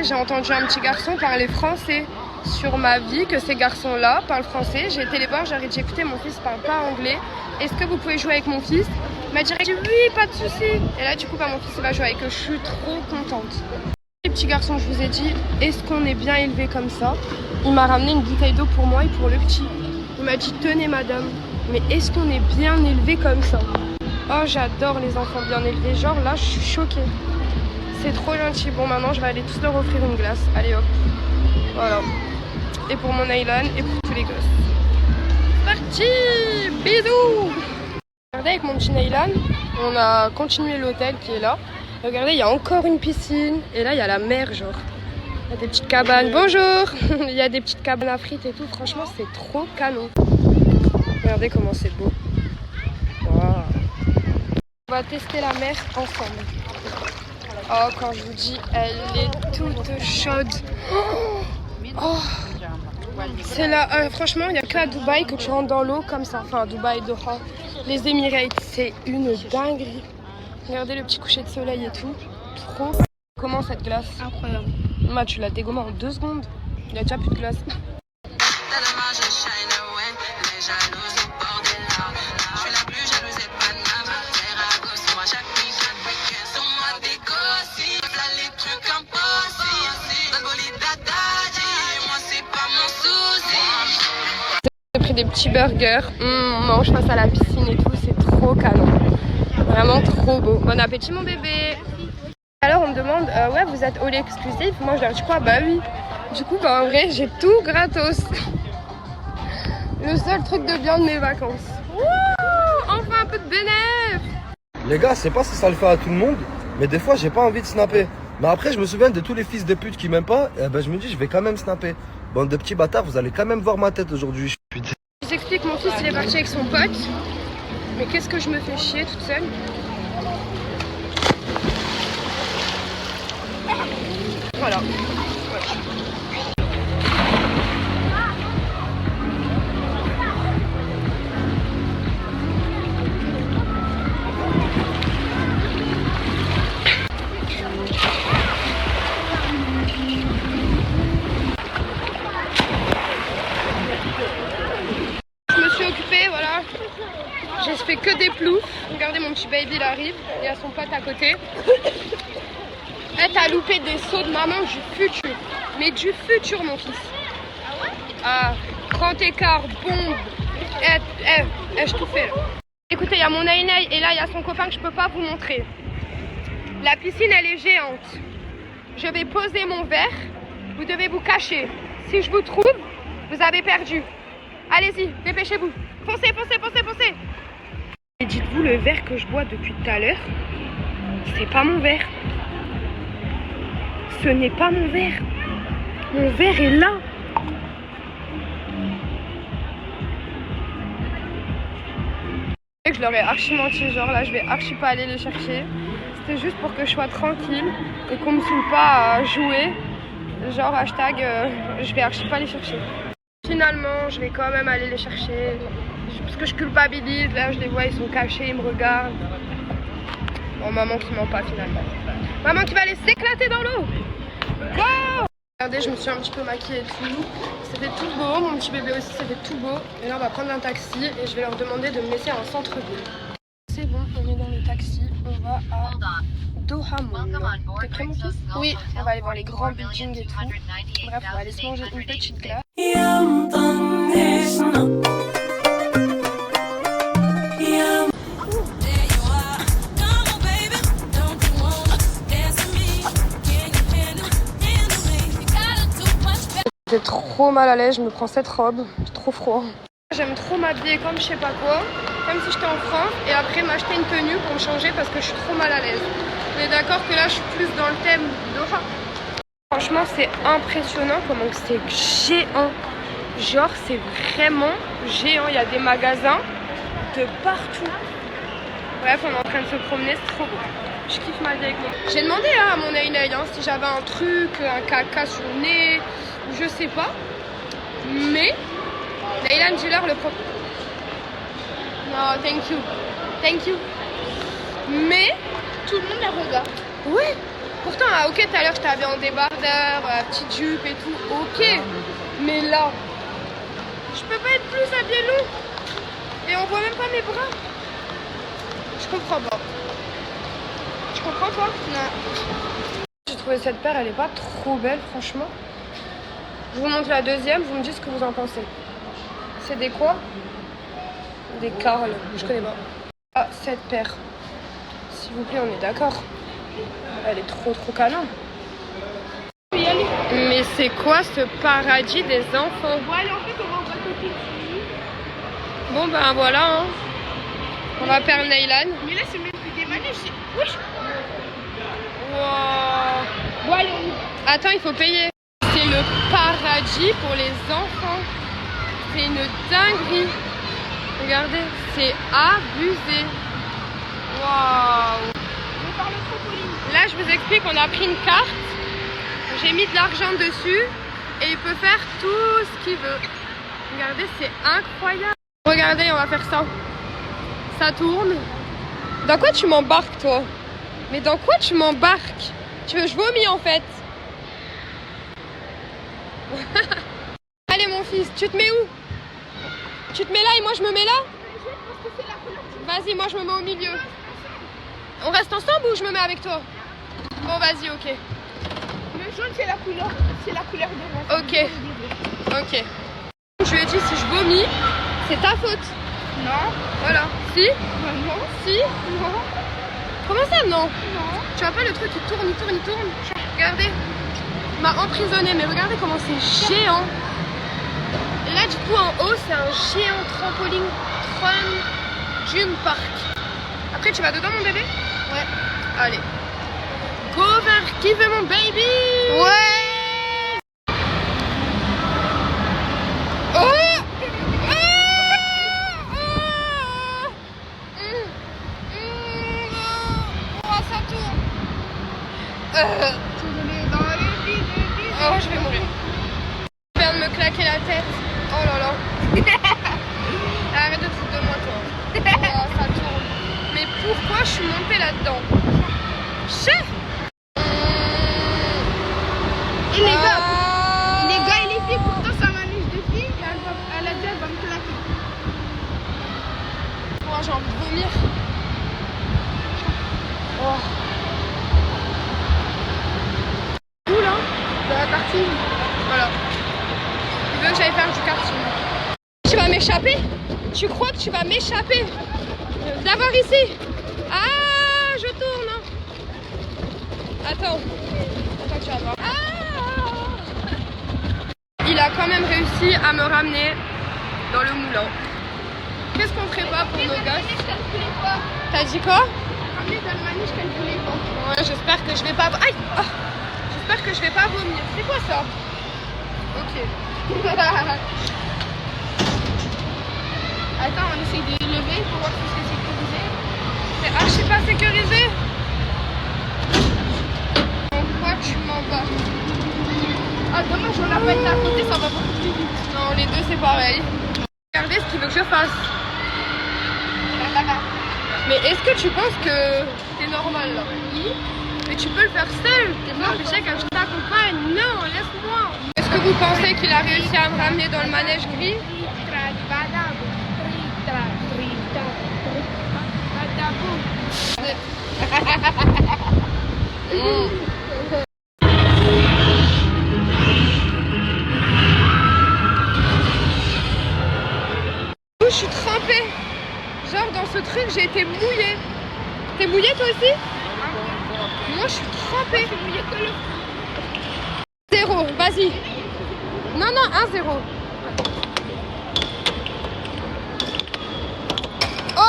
J'ai entendu un petit garçon parler français sur ma vie, que ces garçons-là parlent français. J'ai été les voir, j'ai dit écoutez, mon fils parle pas anglais. Est-ce que vous pouvez jouer avec mon fils? Il m'a dit oui, pas de souci. Et là, du coup, mon fils va jouer avec eux. Je suis trop contente. Les petits garçons, je vous ai dit, est-ce qu'on est bien élevé comme ça? Il m'a ramené une bouteille d'eau pour moi et pour le petit. Il m'a dit tenez, madame, mais est-ce qu'on est bien élevé comme ça? Oh, j'adore les enfants bien élevés. Genre là, je suis choquée. C'est trop gentil. Bon, maintenant, je vais aller tous leur offrir une glace. Allez, hop. Voilà. Et pour mon Aylan et pour tous les gosses. Parti. Bisous. Regardez, avec mon petit Aylan, on a continué l'hôtel qui est là. Regardez, il y a encore une piscine. Et là, il y a la mer, genre. Il y a des petites cabanes. Bonjour. Il y a des petites cabanes à frites et tout. Franchement, c'est trop canon. Regardez comment c'est beau. Wow. On va tester la mer ensemble. Oh, quand je vous dis, elle est toute chaude. Oh, c'est là, franchement, il n'y a qu'à Dubaï que tu rentres dans l'eau comme ça. Enfin, Dubaï, Doha, les Emirates, c'est une dinguerie. Regardez le petit coucher de soleil et tout. Trop. Comment cette glace? Incroyable. Bah, tu l'as dégommé en 2 secondes. Il n'y a déjà plus de glace. J'ai pris des petits burgers, on mange face à la piscine et tout, c'est trop canon. Vraiment trop beau. Bon appétit mon bébé. Alors on me demande, ouais vous êtes all exclusif? Moi je leur dis quoi? Bah oui. Du coup bah en vrai j'ai tout gratos. Le seul truc de bien de mes vacances. Wouh, enfin un peu de bénéf. Les gars, je sais pas si ça le fait à tout le monde, mais des fois j'ai pas envie de snapper. Mais après je me souviens de tous les fils de pute qui m'aiment pas, et ben je me dis je vais quand même snapper. Bande de petits bâtards, vous allez quand même voir ma tête aujourd'hui. Je vous explique, mon fils il est parti avec son pote. Mais qu'est-ce que je me fais chier toute seule. Voilà. J'ai fait que des ploufs. Regardez mon petit baby il arrive. Il y a son pote à côté. Elle t'a loupé des sauts de maman du futur. Mais du futur mon fils. Ah, Grand écart, bombe. Je tout fais là. Écoutez, il y a mon Naïnaï et là il y a son copain que je peux pas vous montrer. La piscine elle est géante. Je vais poser mon verre. Vous devez vous cacher. Si je vous trouve, vous avez perdu. Allez-y, dépêchez-vous. Foncez, foncez, foncez, foncez. Et dites-vous, le verre que je bois depuis tout à l'heure, c'est pas mon verre. Ce n'est pas mon verre. Mon verre est là. Je leur ai archi menti, genre là je vais archi pas aller les chercher. C'était juste pour que je sois tranquille et qu'on me saoule pas à jouer. Genre hashtag je vais archi pas les chercher. Finalement je vais quand même aller les chercher. Parce que je culpabilise, là je les vois, ils sont cachés, ils me regardent. Bon, maman qui ment pas finalement. Maman qui va aller s'éclater dans l'eau. Go! Regardez, je me suis un petit peu maquillée et tout. C'était tout beau, mon petit bébé aussi c'était tout beau. Et là on va prendre un taxi et je vais leur demander de me laisser en centre-ville. C'est bon, on est dans le taxi, on va à Dohamon. T'es prêt mon fils? Oui, on va aller voir les grands buildings et tout. Bref, on va aller se manger une petite glace. J'ai trop mal à l'aise, je me prends cette robe, c'est trop froid. J'aime trop m'habiller comme je sais pas quoi, comme si j'étais en France, et après m'acheter une tenue pour me changer parce que je suis trop mal à l'aise. Vous êtes d'accord que là je suis plus dans le thème Doha. Franchement c'est impressionnant comment c'est géant. Genre c'est vraiment géant, il y a des magasins de partout. Bref, on est en train de se promener, c'est trop beau. Je kiffe ma vie avec moi. J'ai demandé à mon Naïnaï si j'avais un truc, un caca sur le nez, je sais pas. Mais Naylan Giller le propre. Non, thank you. Thank you. Mais tout le monde la regarde. Oui. Pourtant, ok, tout à l'heure, j'étais habillée en débardeur, petite jupe et tout. Ok. Mais là, je peux pas être plus habillée long. Et on voit même pas mes bras. Je comprends pas. Je comprends pas. Non. J'ai trouvé cette paire, elle est pas trop belle, franchement. Je vous montre la deuxième, vous me dites ce que vous en pensez. C'est des quoi? Des Carl, je connais pas. Ah, cette paire. S'il vous plaît, on est d'accord. Elle est trop canon. Mais c'est quoi ce paradis des enfants? Bon ben voilà, hein. On va faire Naylan. Mais là, c'est même plus des manèges. Oui. Wow. Bon, allez, attends, il faut payer. C'est le paradis pour les enfants. C'est une dinguerie. Regardez, c'est abusé. Waouh. Là, je vous explique, on a pris une carte. J'ai mis de l'argent dessus et il peut faire tout ce qu'il veut. Regardez, c'est incroyable. Regardez, on va faire ça. Ça tourne. Dans quoi tu m'embarques, toi? Mais dans quoi tu m'embarques? Tu veux que je vomis en fait? Allez mon fils, tu te mets où? Tu te mets là et moi je me mets là? Vas-y, moi je me mets au milieu. On reste ensemble ou je me mets avec toi? Bon vas-y, ok. Le jaune c'est la couleur de mon. Ok. Ok. Je lui ai dit si je vomis, c'est ta faute. Non. Voilà. Si? Non. Si? Non. Comment ça non? Non. Tu vois pas le truc qui tourne, il tourne, il tourne? Regardez. Il m'a emprisonné, mais regardez comment c'est géant. Et là du coup en haut c'est un géant trampoline Tron June Park. Après tu vas dedans mon bébé? Ouais. Allez. Go vers qui veut mon baby? Ouais. Oh, ça tourne. Oh, je vais mourir. Je viens de me claquer la tête. Oh là là. Arrête de te foutre de moi, toi. Oh, ça tourne. Mais pourquoi je suis montée là-dedans? Chef. Et les gars et les filles, pourtant ça manège de filles, elle a dit elle va me claquer. Moi j'ai envie de vomir. Oh. Où là? Dans la karting. Voilà. Il veut que j'aille faire du karting. m'échapper? Tu crois que tu vas m'échapper? D'avoir ici. Ah, je tourne. Attends. Attends, tu vas voir. Ah! Il a quand même réussi à me ramener dans le moulin. Qu'est-ce qu'on ferait pas pour nos gosses? T'as dit quoi? Ramener dans le manège qu'elle voulait pas. Ouais, j'espère que je vais pas... Aïe! Ah, j'espère que je vais pas vomir. C'est quoi ça? Ok. Attends, on essaie de lever pour voir si c'est sécurisé. C'est archi pas sécurisé. Pourquoi tu m'en bats? Ah, dommage, on l'a pas été à côté, ça va beaucoup plus vite. Non, les deux c'est pareil. Regardez ce qu'il veut que je fasse. Mais est-ce que tu penses que c'est normal là? Oui. Mais tu peux le faire seul. T'es pas obligé que je t'accompagne. Non, laisse-moi. Est-ce que vous pensez qu'il a réussi à me ramener dans le manège gris? Je suis trempée. Genre dans ce truc j'ai été mouillée. T'es mouillée toi aussi? Moi je suis trempée. 0, vas-y. Non, non, 1-0. Oh!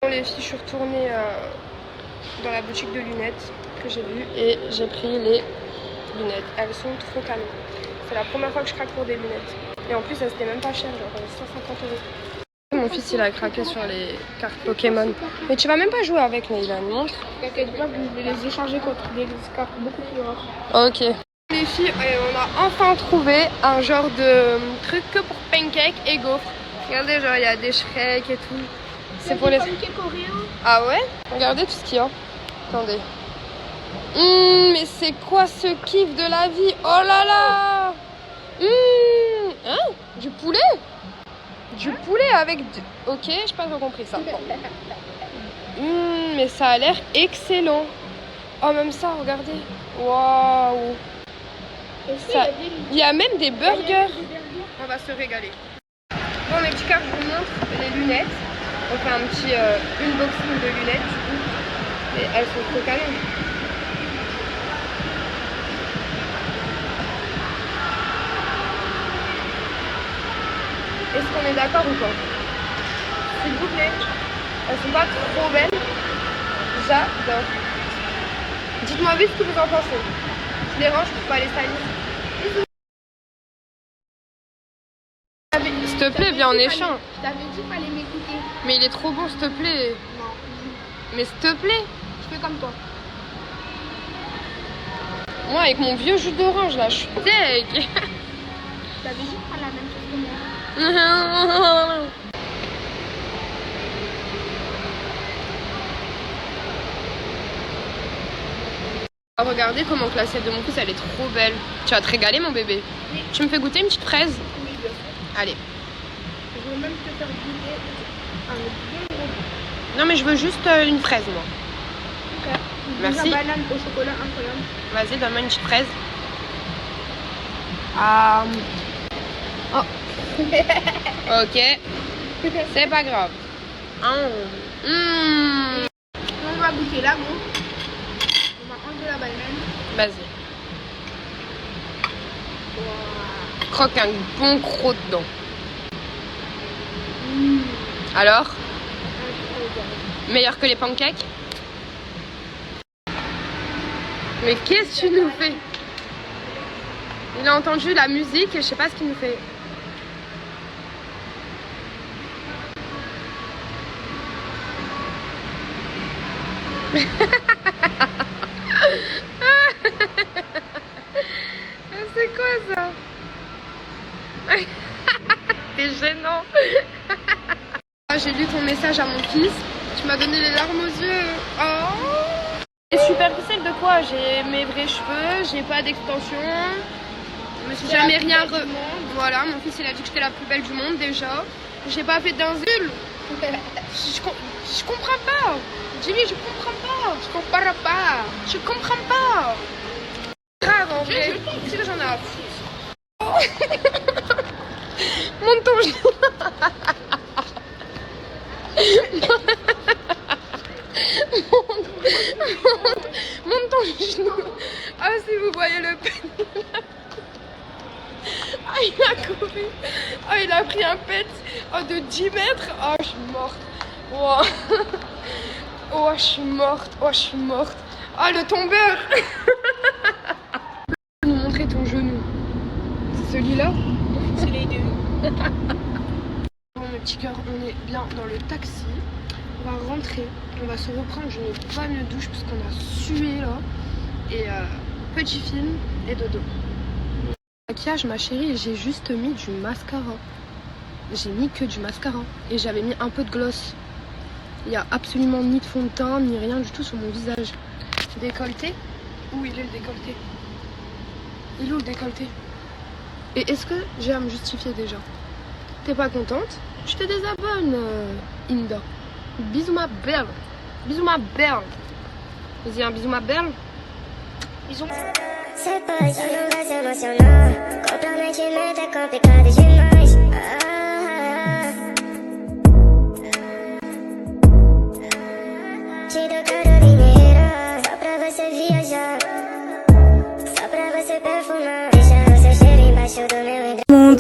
Bon les filles, je suis retournée dans la boutique de lunettes que j'ai vue et j'ai pris les lunettes. Elles sont trop canon. C'est la première fois que je craque pour des lunettes. Et en plus, elles étaient même pas chères, genre 150 €. Mon fils, il a craqué sur les cartes Pokémon. Mais tu vas même pas jouer avec, mais il a une montre. T'inquiète pas, je vais les échanger contre des cartes beaucoup plus rares. Ok. Les filles, on a enfin trouvé un genre de truc que pour pancake et gaufres. Regardez, genre il y a des Shrek et tout. C'est pour les pancakes Oreo. Ah ouais? Regardez tout ce qu'il y a. Attendez. Mais c'est quoi ce kiff de la vie? Oh là là! Hein? Du poulet? Du poulet avec... Ok, j'ai pas trop compris ça. Mais ça a l'air excellent. Oh, même ça, regardez. Waouh! Il y a même des burgers. On va se régaler. Bon, mes petits cœurs, je vous montre les lunettes. On fait un petit unboxing de lunettes. Et elles sont trop canon. Est-ce qu'on est d'accord ou pas? S'il vous plaît. Elles sont pas trop belles. J'adore. Dites-moi vite ce que vous en pensez. Je les range pour pas les salir. S'il te plaît, viens en échange. Je t'avais dit qu'il fallait m'écouter. Mais il est trop bon, s'il te plaît. Non. Mais s'il te plaît. Je fais comme toi. Moi, avec mon vieux jus d'orange, là, je suis deg. Je t'avais dit de faire la même chose que moi. Regardez comment que l'assiette de mon fils, elle est trop belle. Tu vas te régaler, mon bébé. Oui. Tu me fais goûter une petite fraise? Oui, bien sûr. Allez. Je veux même te faire goûter un bon gros. Non, mais je veux juste une fraise, moi. Ok. Merci. Une banane au chocolat incroyable. Vas-y, donne-moi une petite fraise. Ah. Oh. Ok. C'est pas grave. On va goûter là, bon. On va enlever la banane. Vas-y. Wow. Croque un bon croc dedans. Alors? Meilleur que les pancakes? Mais qu'est-ce que tu nous fais? Il a entendu la musique et je sais pas ce qu'il nous fait. C'est quoi ça? C'est gênant. J'ai lu ton message à mon fils. Tu m'as donné les larmes aux yeux. Oh. Et superficielle de quoi? J'ai mes vrais cheveux, j'ai pas d'extension. Je me suis jamais rien Voilà, mon fils il a dit que j'étais la plus belle du monde déjà. J'ai pas fait d'insultes. Je comprends pas. Jimmy, je comprends pas. Je comprends pas. Je comprends pas. Grave en vrai. Tu sais que j'en ai à foutre. Mon ton genou. Monte ton genou. Ah, si vous voyez le pet. Ah, il a couru. Ah, il a pris un pet de 10 mètres. Oh, je suis morte. Oh, oh je suis morte. Oh, je suis morte. Ah, le tombeur. Je vais nous montrer ton genou. C'est celui-là? C'est les deux. Bon, mes petits cœurs, on est bien dans le taxi. On va rentrer. On va se reprendre. Je n'ai pas une douche parce qu'on a sué là. Et petit film et dodo. Maquillage, ma chérie, j'ai juste mis du mascara. J'ai mis que du mascara. Et j'avais mis un peu de gloss. Il n'y a absolument ni de fond de teint, ni rien du tout sur mon visage. Décolleté? Où il est le décolleté? Il est où le décolleté? Et est-ce que j'ai à me justifier déjà? T'es pas contente? Tu te désabonnes, Inda. Bisous ma belle. Bisous ma belle. Vas-y, un bisou ma belle. Bisous. Você pode, não vai se emocionar. Comprometimento é complicado demais. Te dou todo o dinheiro só pra você viajar, só pra você perfumar. Deixa o seu cheiro embaixo do meu.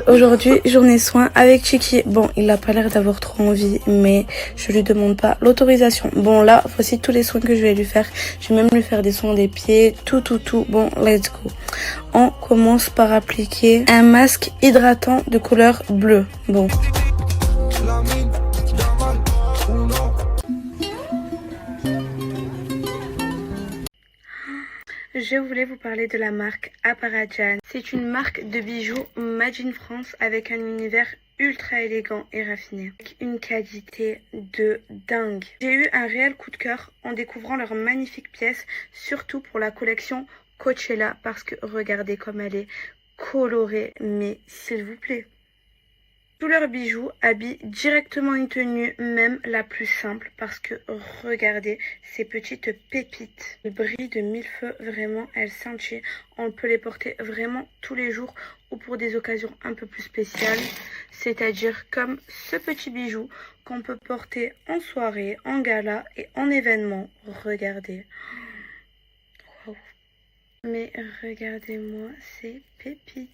Aujourd'hui, journée soin avec Chiki. Bon, il a pas l'air d'avoir trop envie, mais je lui demande pas l'autorisation. Bon, là, voici tous les soins que je vais lui faire. Je vais même lui faire des soins des pieds, tout. Bon, let's go. On commence par appliquer un masque hydratant de couleur bleue. Bon. Je voulais vous parler de la marque Aparajan. C'est une marque de bijoux made in France avec un univers ultra élégant et raffiné. Avec une qualité de dingue. J'ai eu un réel coup de cœur en découvrant leurs magnifiques pièces, surtout pour la collection Coachella, parce que regardez comme elle est colorée, mais s'il vous plaît. Tous leurs bijoux habillent directement une tenue, même la plus simple, parce que regardez ces petites pépites. Elles brillent de mille feux, vraiment, elles scintillent. On peut les porter vraiment tous les jours ou pour des occasions un peu plus spéciales, c'est-à-dire comme ce petit bijou qu'on peut porter en soirée, en gala et en événement. Regardez. Wow. Mais regardez-moi ces pépites.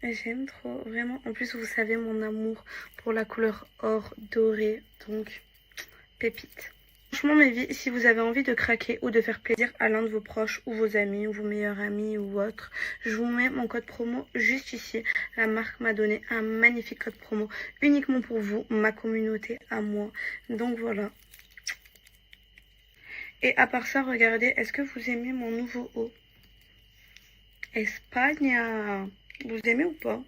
J'aime trop, vraiment. En plus, vous savez mon amour pour la couleur or doré, donc pépite. Franchement, mes vies, si vous avez envie de craquer ou de faire plaisir à l'un de vos proches ou vos amis ou vos meilleurs amis ou autres, je vous mets mon code promo juste ici. La marque m'a donné un magnifique code promo uniquement pour vous, ma communauté à moi. Donc voilà. Et à part ça, regardez, est-ce que vous aimez mon nouveau haut? Espagne. Vous aimez ou pas?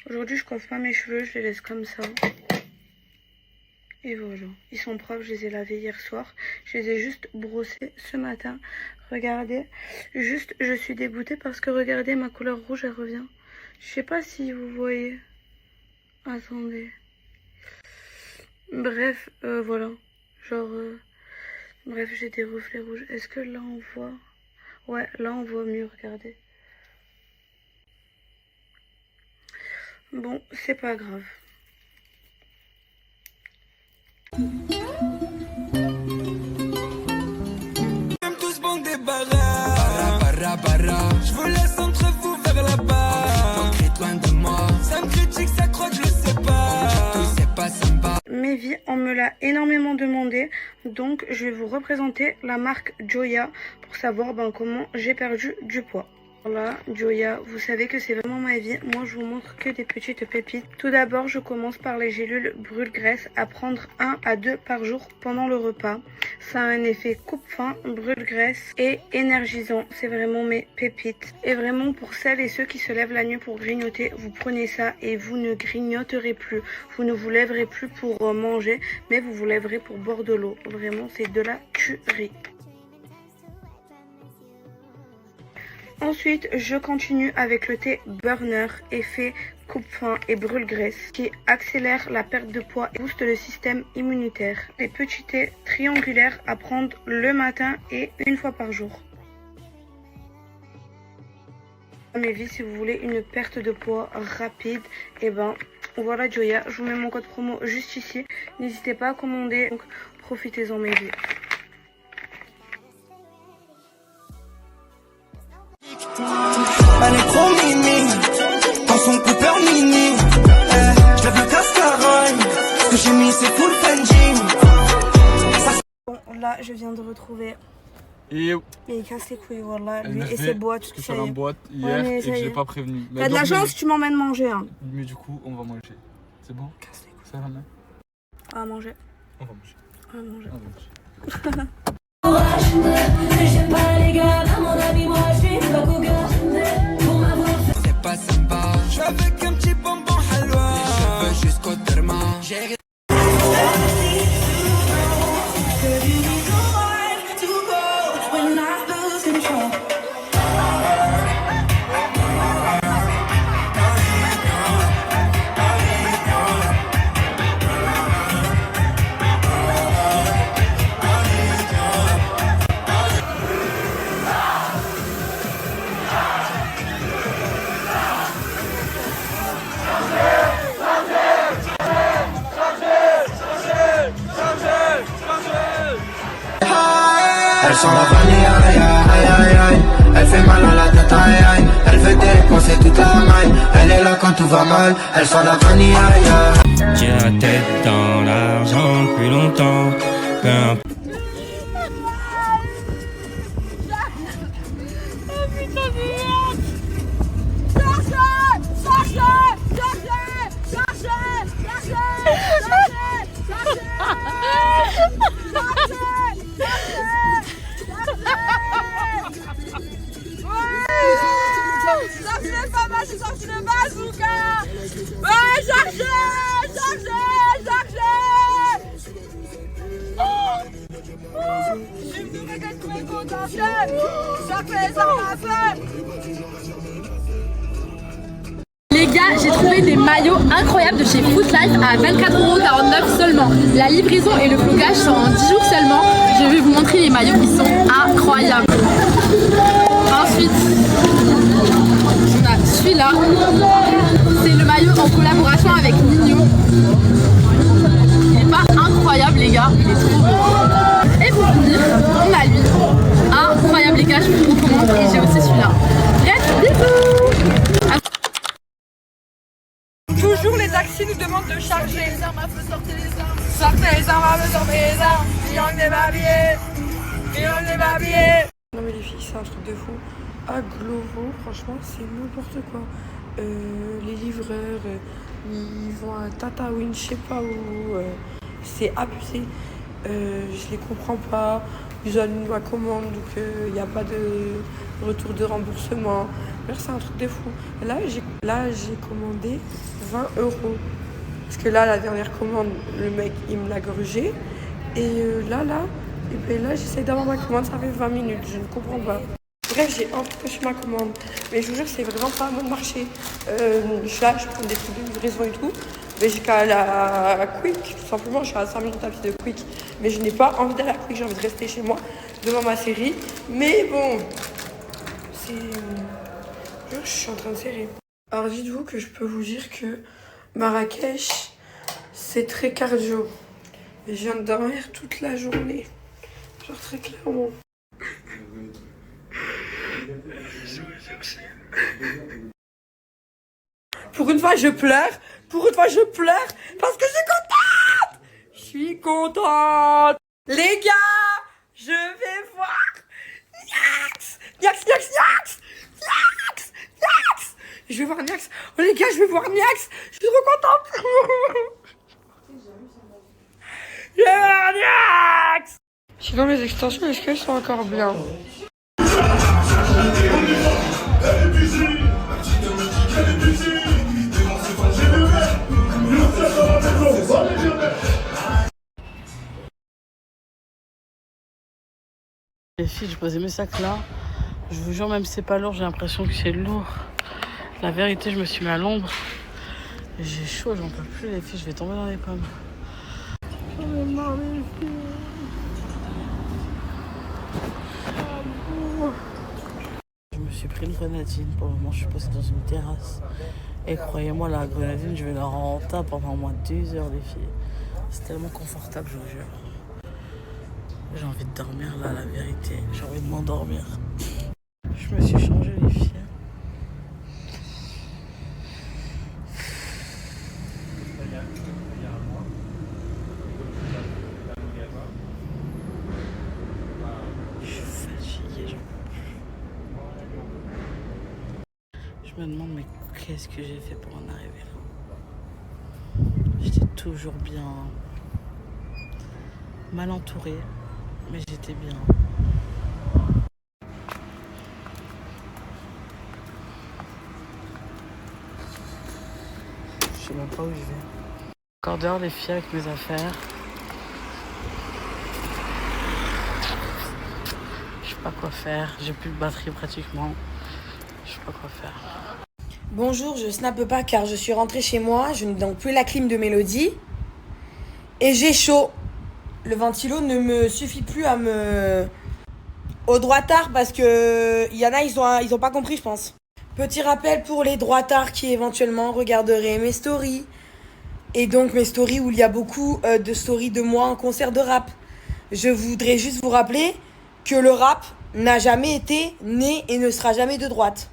Aujourd'hui, je coiffe pas mes cheveux, je les laisse comme ça. Et voilà. Ils sont propres, je les ai lavés hier soir. Je les ai juste brossés ce matin. Regardez. Juste, je suis dégoûtée parce que regardez, ma couleur rouge, elle revient. Je sais pas si vous voyez. Attendez. Bref, voilà. Genre, bref, j'ai des reflets rouges. Est-ce que là, on voit? Ouais, là, on voit mieux, regardez. Bon, c'est pas grave. Tous bon des je vous laisse entre vous vers là-bas. Loin de moi. Ça me critique, ça croit que je le sais pas. Tout c'est pas sympa. Mes vies, on me l'a énormément demandé, donc je vais vous représenter la marque Joya pour savoir comment j'ai perdu du poids. Voilà, Joya, vous savez que c'est vraiment ma vie. Moi, je vous montre que des petites pépites. Tout d'abord, je commence par les gélules brûle-graisse à prendre 1 à 2 par jour pendant le repas. Ça a un effet coupe-faim, brûle-graisse et énergisant. C'est vraiment mes pépites. Et vraiment, pour celles et ceux qui se lèvent la nuit pour grignoter, vous prenez ça et vous ne grignoterez plus. Vous ne vous lèverez plus pour manger, mais vous vous lèverez pour boire de l'eau. Vraiment, c'est de la tuerie. Ensuite, je continue avec le thé Burner, effet coupe-faim et brûle-graisse, qui accélère la perte de poids et booste le système immunitaire. Les petits thés triangulaires à prendre le matin et une fois par jour. mes vies, si vous voulez une perte de poids rapide, et ben voilà Joya, je vous mets mon code promo juste ici. N'hésitez pas à commander, donc profitez-en mes vies. Elle est trop mimi, dans son Cooper mini. Je lève le cascarail, ce que j'ai mis c'est full Fendi. Bon, là je viens de retrouver. Et Mais il casse les couilles, voilà, lui et ses boîtes. parce que je suis allé en boîte hier et que je l'ai pas prévenu. T'as de la chance, tu m'emmènes manger. Hein. Mais du coup, on va manger. C'est bon? Casse les couilles. Ça va, non? On va manger. On va manger. On va manger. On va manger. J'aime pas les gars, mon ami, moi je suis pas cougar. Pour m'avoir fait, c'est pas sympa. Je suis avec un petit bonbon halwa. Les cheveux jusqu'au terma. Elle sent la vanille, aïe aïe aïe aïe. Elle fait mal à la tête, aïe aïe. Elle veut dépenser toute la maille. Elle est là quand tout va mal. Elle sent la vanille, aïe aïe. J'ai la tête dans l'argent depuis longtemps. Peu importe. Chargez, pas mal, j'ai sorti le bazooka. Ouais, chargez, chargez. Je me regarde trop content, ça fait les armes à feu. Les gars, j'ai trouvé des maillots incroyables de chez Footlife à 24,49€ seulement. La livraison et le flocage sont en 10 jours seulement. Je vais vous montrer les maillots qui sont incroyables. Ensuite, on a celui-là. C'est le maillot en collaboration avec Nino. Il est pas incroyable les gars, il est trop beau. Et pour finir, on a lui. Incroyable les gars, je vous recommande. Et j'ai aussi celui-là. Bref, bisous. Toujours les taxis nous demandent de charger. Les armes à feu, sortez les armes. Sortez les armes à feu, sortez les armes. Triangle des babiers. Triangle des babiers. Non mais les filles, c'est un truc de fou. À Glovo, franchement, c'est n'importe quoi. Les livreurs, ils vont à Tataouine, je sais pas où. C'est abusé. Je les comprends pas. Ils annulent ma commande, donc il n'y a pas de retour de remboursement. C'est un truc de fou. Là, j'ai commandé 20€. Parce que là, la dernière commande, le mec, il me l'a grugé. Et là, j'essaie d'avoir ma commande, ça fait 20 minutes. Je ne comprends pas. Bref, j'ai empêché ma commande. Mais je vous jure, c'est vraiment pas à mon marché. Je suis là, je prends des trucs de livraison et tout. Mais j'ai qu'à aller à Quick. Tout simplement, je suis à 5 minutes à pied de Quick. Mais je n'ai pas envie d'aller à Quick. J'ai envie de rester chez moi, devant ma série. Mais bon, je suis en train de serrer. Alors, dites-vous que je peux vous dire que Marrakech, c'est très cardio. Et je viens de dormir toute la journée. Genre, très clairement. Pour une fois, je pleure. Pour une fois, je pleure parce que je suis contente. Je suis contente. Les gars, je vais voir Niax. Niax, Niax, Niax. Niax, Niax. Je vais voir Niax. Oh les gars, je vais voir Niax. Je suis trop contente. Je vais voir Niax. Sinon, mes extensions, est-ce qu'elles sont encore bien? Les filles, j'ai posé mes sacs là. Je vous jure, même si c'est pas lourd, j'ai l'impression que c'est lourd. La vérité, je me suis mis à l'ombre. J'ai chaud, j'en peux plus les filles, je vais tomber dans les pommes. J'en ai marre les filles. Je me suis j'ai pris une grenadine. Pour le moment, je suis posée dans une terrasse. Et croyez-moi, la grenadine, je vais la rendre en tas pendant au moins 2 heures, les filles. C'est tellement confortable, je vous jure. J'ai envie de dormir là, la vérité. J'ai envie de m'endormir. Je me suis changée, les filles. Je suis fatiguée, j'en peux plus. Je me demande, mais qu'est-ce que j'ai fait pour en arriver là? J'étais toujours bien mal entourée, mais j'étais bien. Je sais même pas où je vais. Encore dehors les filles avec mes affaires. Je sais pas quoi faire, j'ai plus de batterie pratiquement. Je sais pas quoi faire. Bonjour, je snappe pas car je suis rentrée chez moi, je n'ai donc plus la clim de Mélodie. Et j'ai chaud. Le ventilo ne me suffit plus à me... Aux droitards parce que il y en a, ils ont pas compris, je pense. Petit rappel pour les droitards qui éventuellement regarderaient mes stories. Et donc mes stories où il y a beaucoup de stories de moi en concert de rap. Je voudrais juste vous rappeler que le rap n'a jamais été né et ne sera jamais de droite.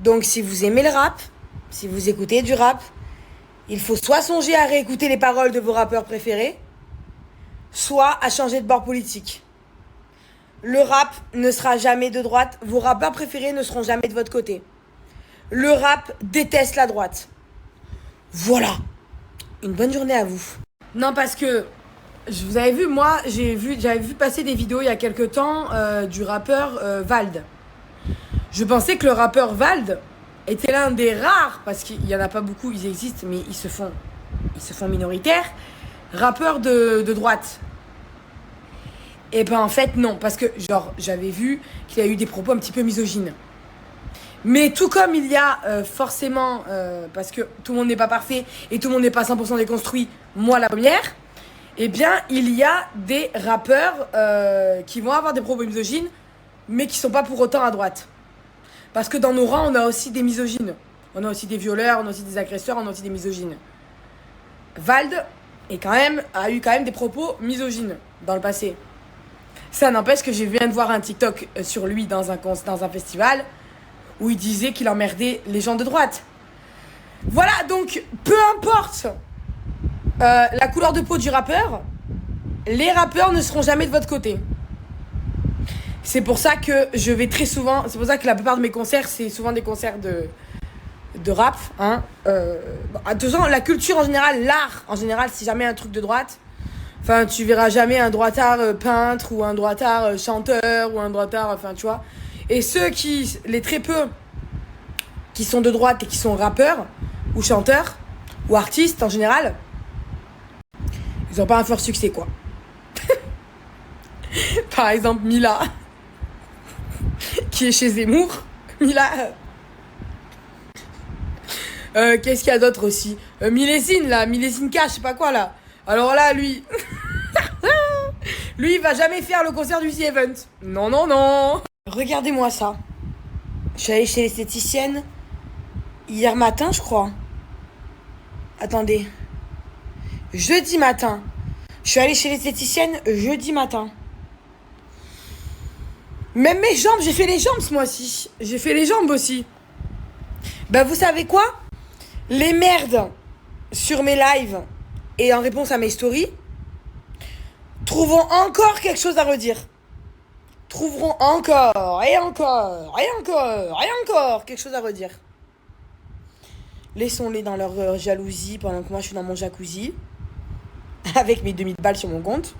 Donc si vous aimez le rap, si vous écoutez du rap, il faut soit songer à réécouter les paroles de vos rappeurs préférés, soit à changer de bord politique. Le rap ne sera jamais de droite, vos rappeurs préférés ne seront jamais de votre côté. Le rap déteste la droite. Voilà. Une bonne journée à vous. Non, parce que, vous avez vu, moi, j'avais vu passer des vidéos il y a quelques temps du rappeur Vald. Je pensais que le rappeur Vald était l'un des rares, parce qu'il n'y en a pas beaucoup, ils existent, mais ils se font minoritaires, rappeurs de droite. Et ben en fait non, parce que genre j'avais vu qu'il y a eu des propos un petit peu misogynes. Mais tout comme il y a forcément, parce que tout le monde n'est pas parfait et tout le monde n'est pas 100% déconstruit, moi la première, eh bien il y a des rappeurs qui vont avoir des propos misogynes, mais qui sont pas pour autant à droite. Parce que dans nos rangs, on a aussi des misogynes. On a aussi des violeurs, on a aussi des agresseurs, on a aussi des misogynes. Vald a eu quand même des propos misogynes dans le passé. Ça n'empêche que je viens de voir un TikTok sur lui dans un festival où il disait qu'il emmerdait les gens de droite. Voilà, donc peu importe la couleur de peau du rappeur, les rappeurs ne seront jamais de votre côté. C'est pour ça que je vais très souvent, c'est pour ça que la plupart de mes concerts, c'est souvent des concerts de rap. Hein. De toute façon, la culture en général, l'art en général, c'est jamais un truc de droite. Enfin, tu verras jamais un droitard peintre ou un droitard chanteur ou un droitard, enfin, tu vois. Et les très peu qui sont de droite et qui sont rappeurs ou chanteurs ou artistes en général, ils ont pas un fort succès, quoi. Par exemple, Mila, qui est chez Zemmour. Mila. Qu'est-ce qu'il y a d'autre aussi? Milésine, là, Milésine K, je sais pas quoi, là. Alors là, lui, il va jamais faire le concert du The Event. Non, non, non. Regardez-moi ça. Je suis allée chez l'esthéticienne hier matin, je crois. Attendez. Jeudi matin. Je suis allée chez l'esthéticienne jeudi matin. Même mes jambes, j'ai fait les jambes ce mois-ci. J'ai fait les jambes aussi. Bah, vous savez quoi? Les merdes sur mes lives et en réponse à mes stories trouveront encore quelque chose à redire. Trouveront encore et encore et encore et encore quelque chose à redire. Laissons-les dans leur jalousie pendant que moi je suis dans mon jacuzzi avec mes 2000 balles sur mon compte.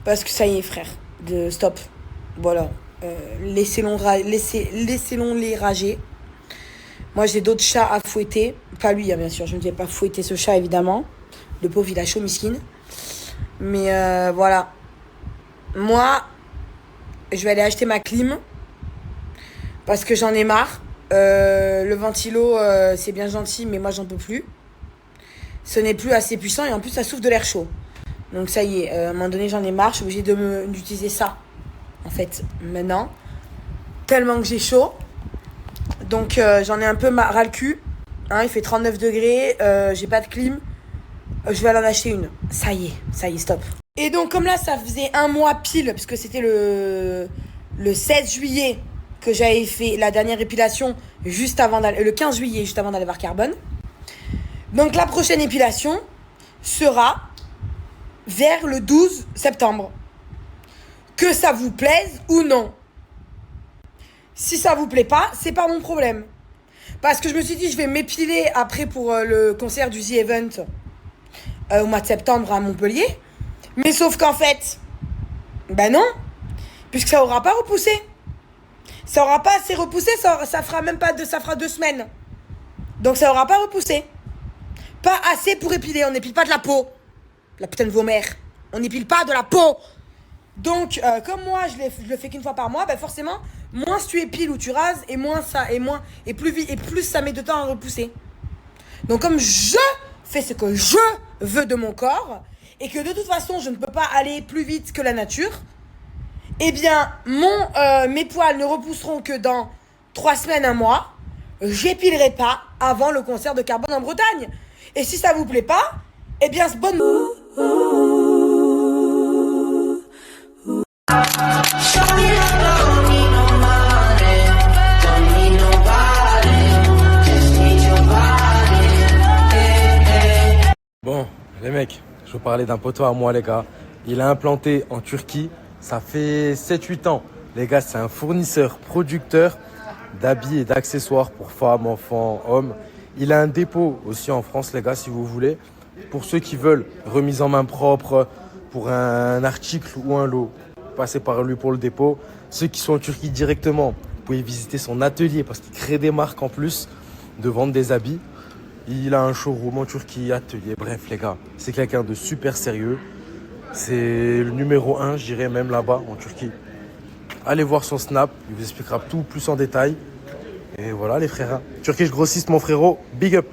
Parce que ça y est, frère, stop. Voilà. Laissez-les rager. Moi, j'ai d'autres chats à fouetter. Pas lui, hein, bien sûr. Je ne vais pas fouetter ce chat, évidemment. Le pauvre, il a chaud, miskin. Mais voilà. Moi, je vais aller acheter ma clim. Parce que j'en ai marre. Le ventilo, c'est bien gentil, mais moi, j'en peux plus. Ce n'est plus assez puissant et en plus, ça souffle de l'air chaud. Donc, ça y est. À un moment donné, j'en ai marre. Je suis obligée d'utiliser ça. En fait, maintenant. tellement que j'ai chaud. Donc j'en ai un peu ras le cul. Hein, il fait 39 degrés, j'ai pas de clim. Je vais aller en acheter une. Ça y est, stop. Et donc comme là ça faisait un mois pile, puisque c'était le 16 juillet que j'avais fait la dernière épilation juste avant d'aller, le 15 juillet juste avant d'aller voir Carbone. Donc la prochaine épilation sera vers le 12 septembre. Que ça vous plaise ou non. Si ça vous plaît pas, c'est pas mon problème. Parce que je me suis dit, je vais m'épiler après pour le concert du The Event au mois de septembre à Montpellier. Mais sauf qu'en fait, ben non, puisque ça aura pas repoussé. Ça aura pas assez repoussé, ça fera même pas ça fera 2 semaines. Donc ça aura pas repoussé. Pas assez pour épiler, on n'épile pas de la peau. La putain de vos mères. On n'épile pas de la peau. Donc, comme moi, je le fais qu'une fois par mois, ben forcément, moins tu épiles ou tu rases, et plus vite, et plus ça met de temps à repousser. Donc, comme je fais ce que je veux de mon corps, et que de toute façon, je ne peux pas aller plus vite que la nature, eh bien, mes poils ne repousseront que dans 3 semaines, 1 mois. J'épilerai pas avant le concert de Carbone en Bretagne. Et si ça vous plaît pas, eh bien, c'est bonne... Bon, les mecs, je vous parlais d'un poteau à moi, les gars. Il a implanté en Turquie, ça fait 7-8 ans. Les gars, c'est un fournisseur, producteur d'habits et d'accessoires pour femmes, enfants, hommes. Il a un dépôt aussi en France, les gars, si vous voulez. Pour ceux qui veulent remise en main propre, pour un article ou un lot, passez par lui pour le dépôt. Ceux qui sont en Turquie directement, vous pouvez visiter son atelier parce qu'il crée des marques en plus de vendre des habits. Il a un showroom en Turquie, atelier, bref les gars, c'est quelqu'un de super sérieux. C'est le numéro 1, je dirais même là-bas en Turquie. Allez voir son Snap, il vous expliquera tout plus en détail. Et voilà les frères. Turkish Grossiste mon frérot, big up.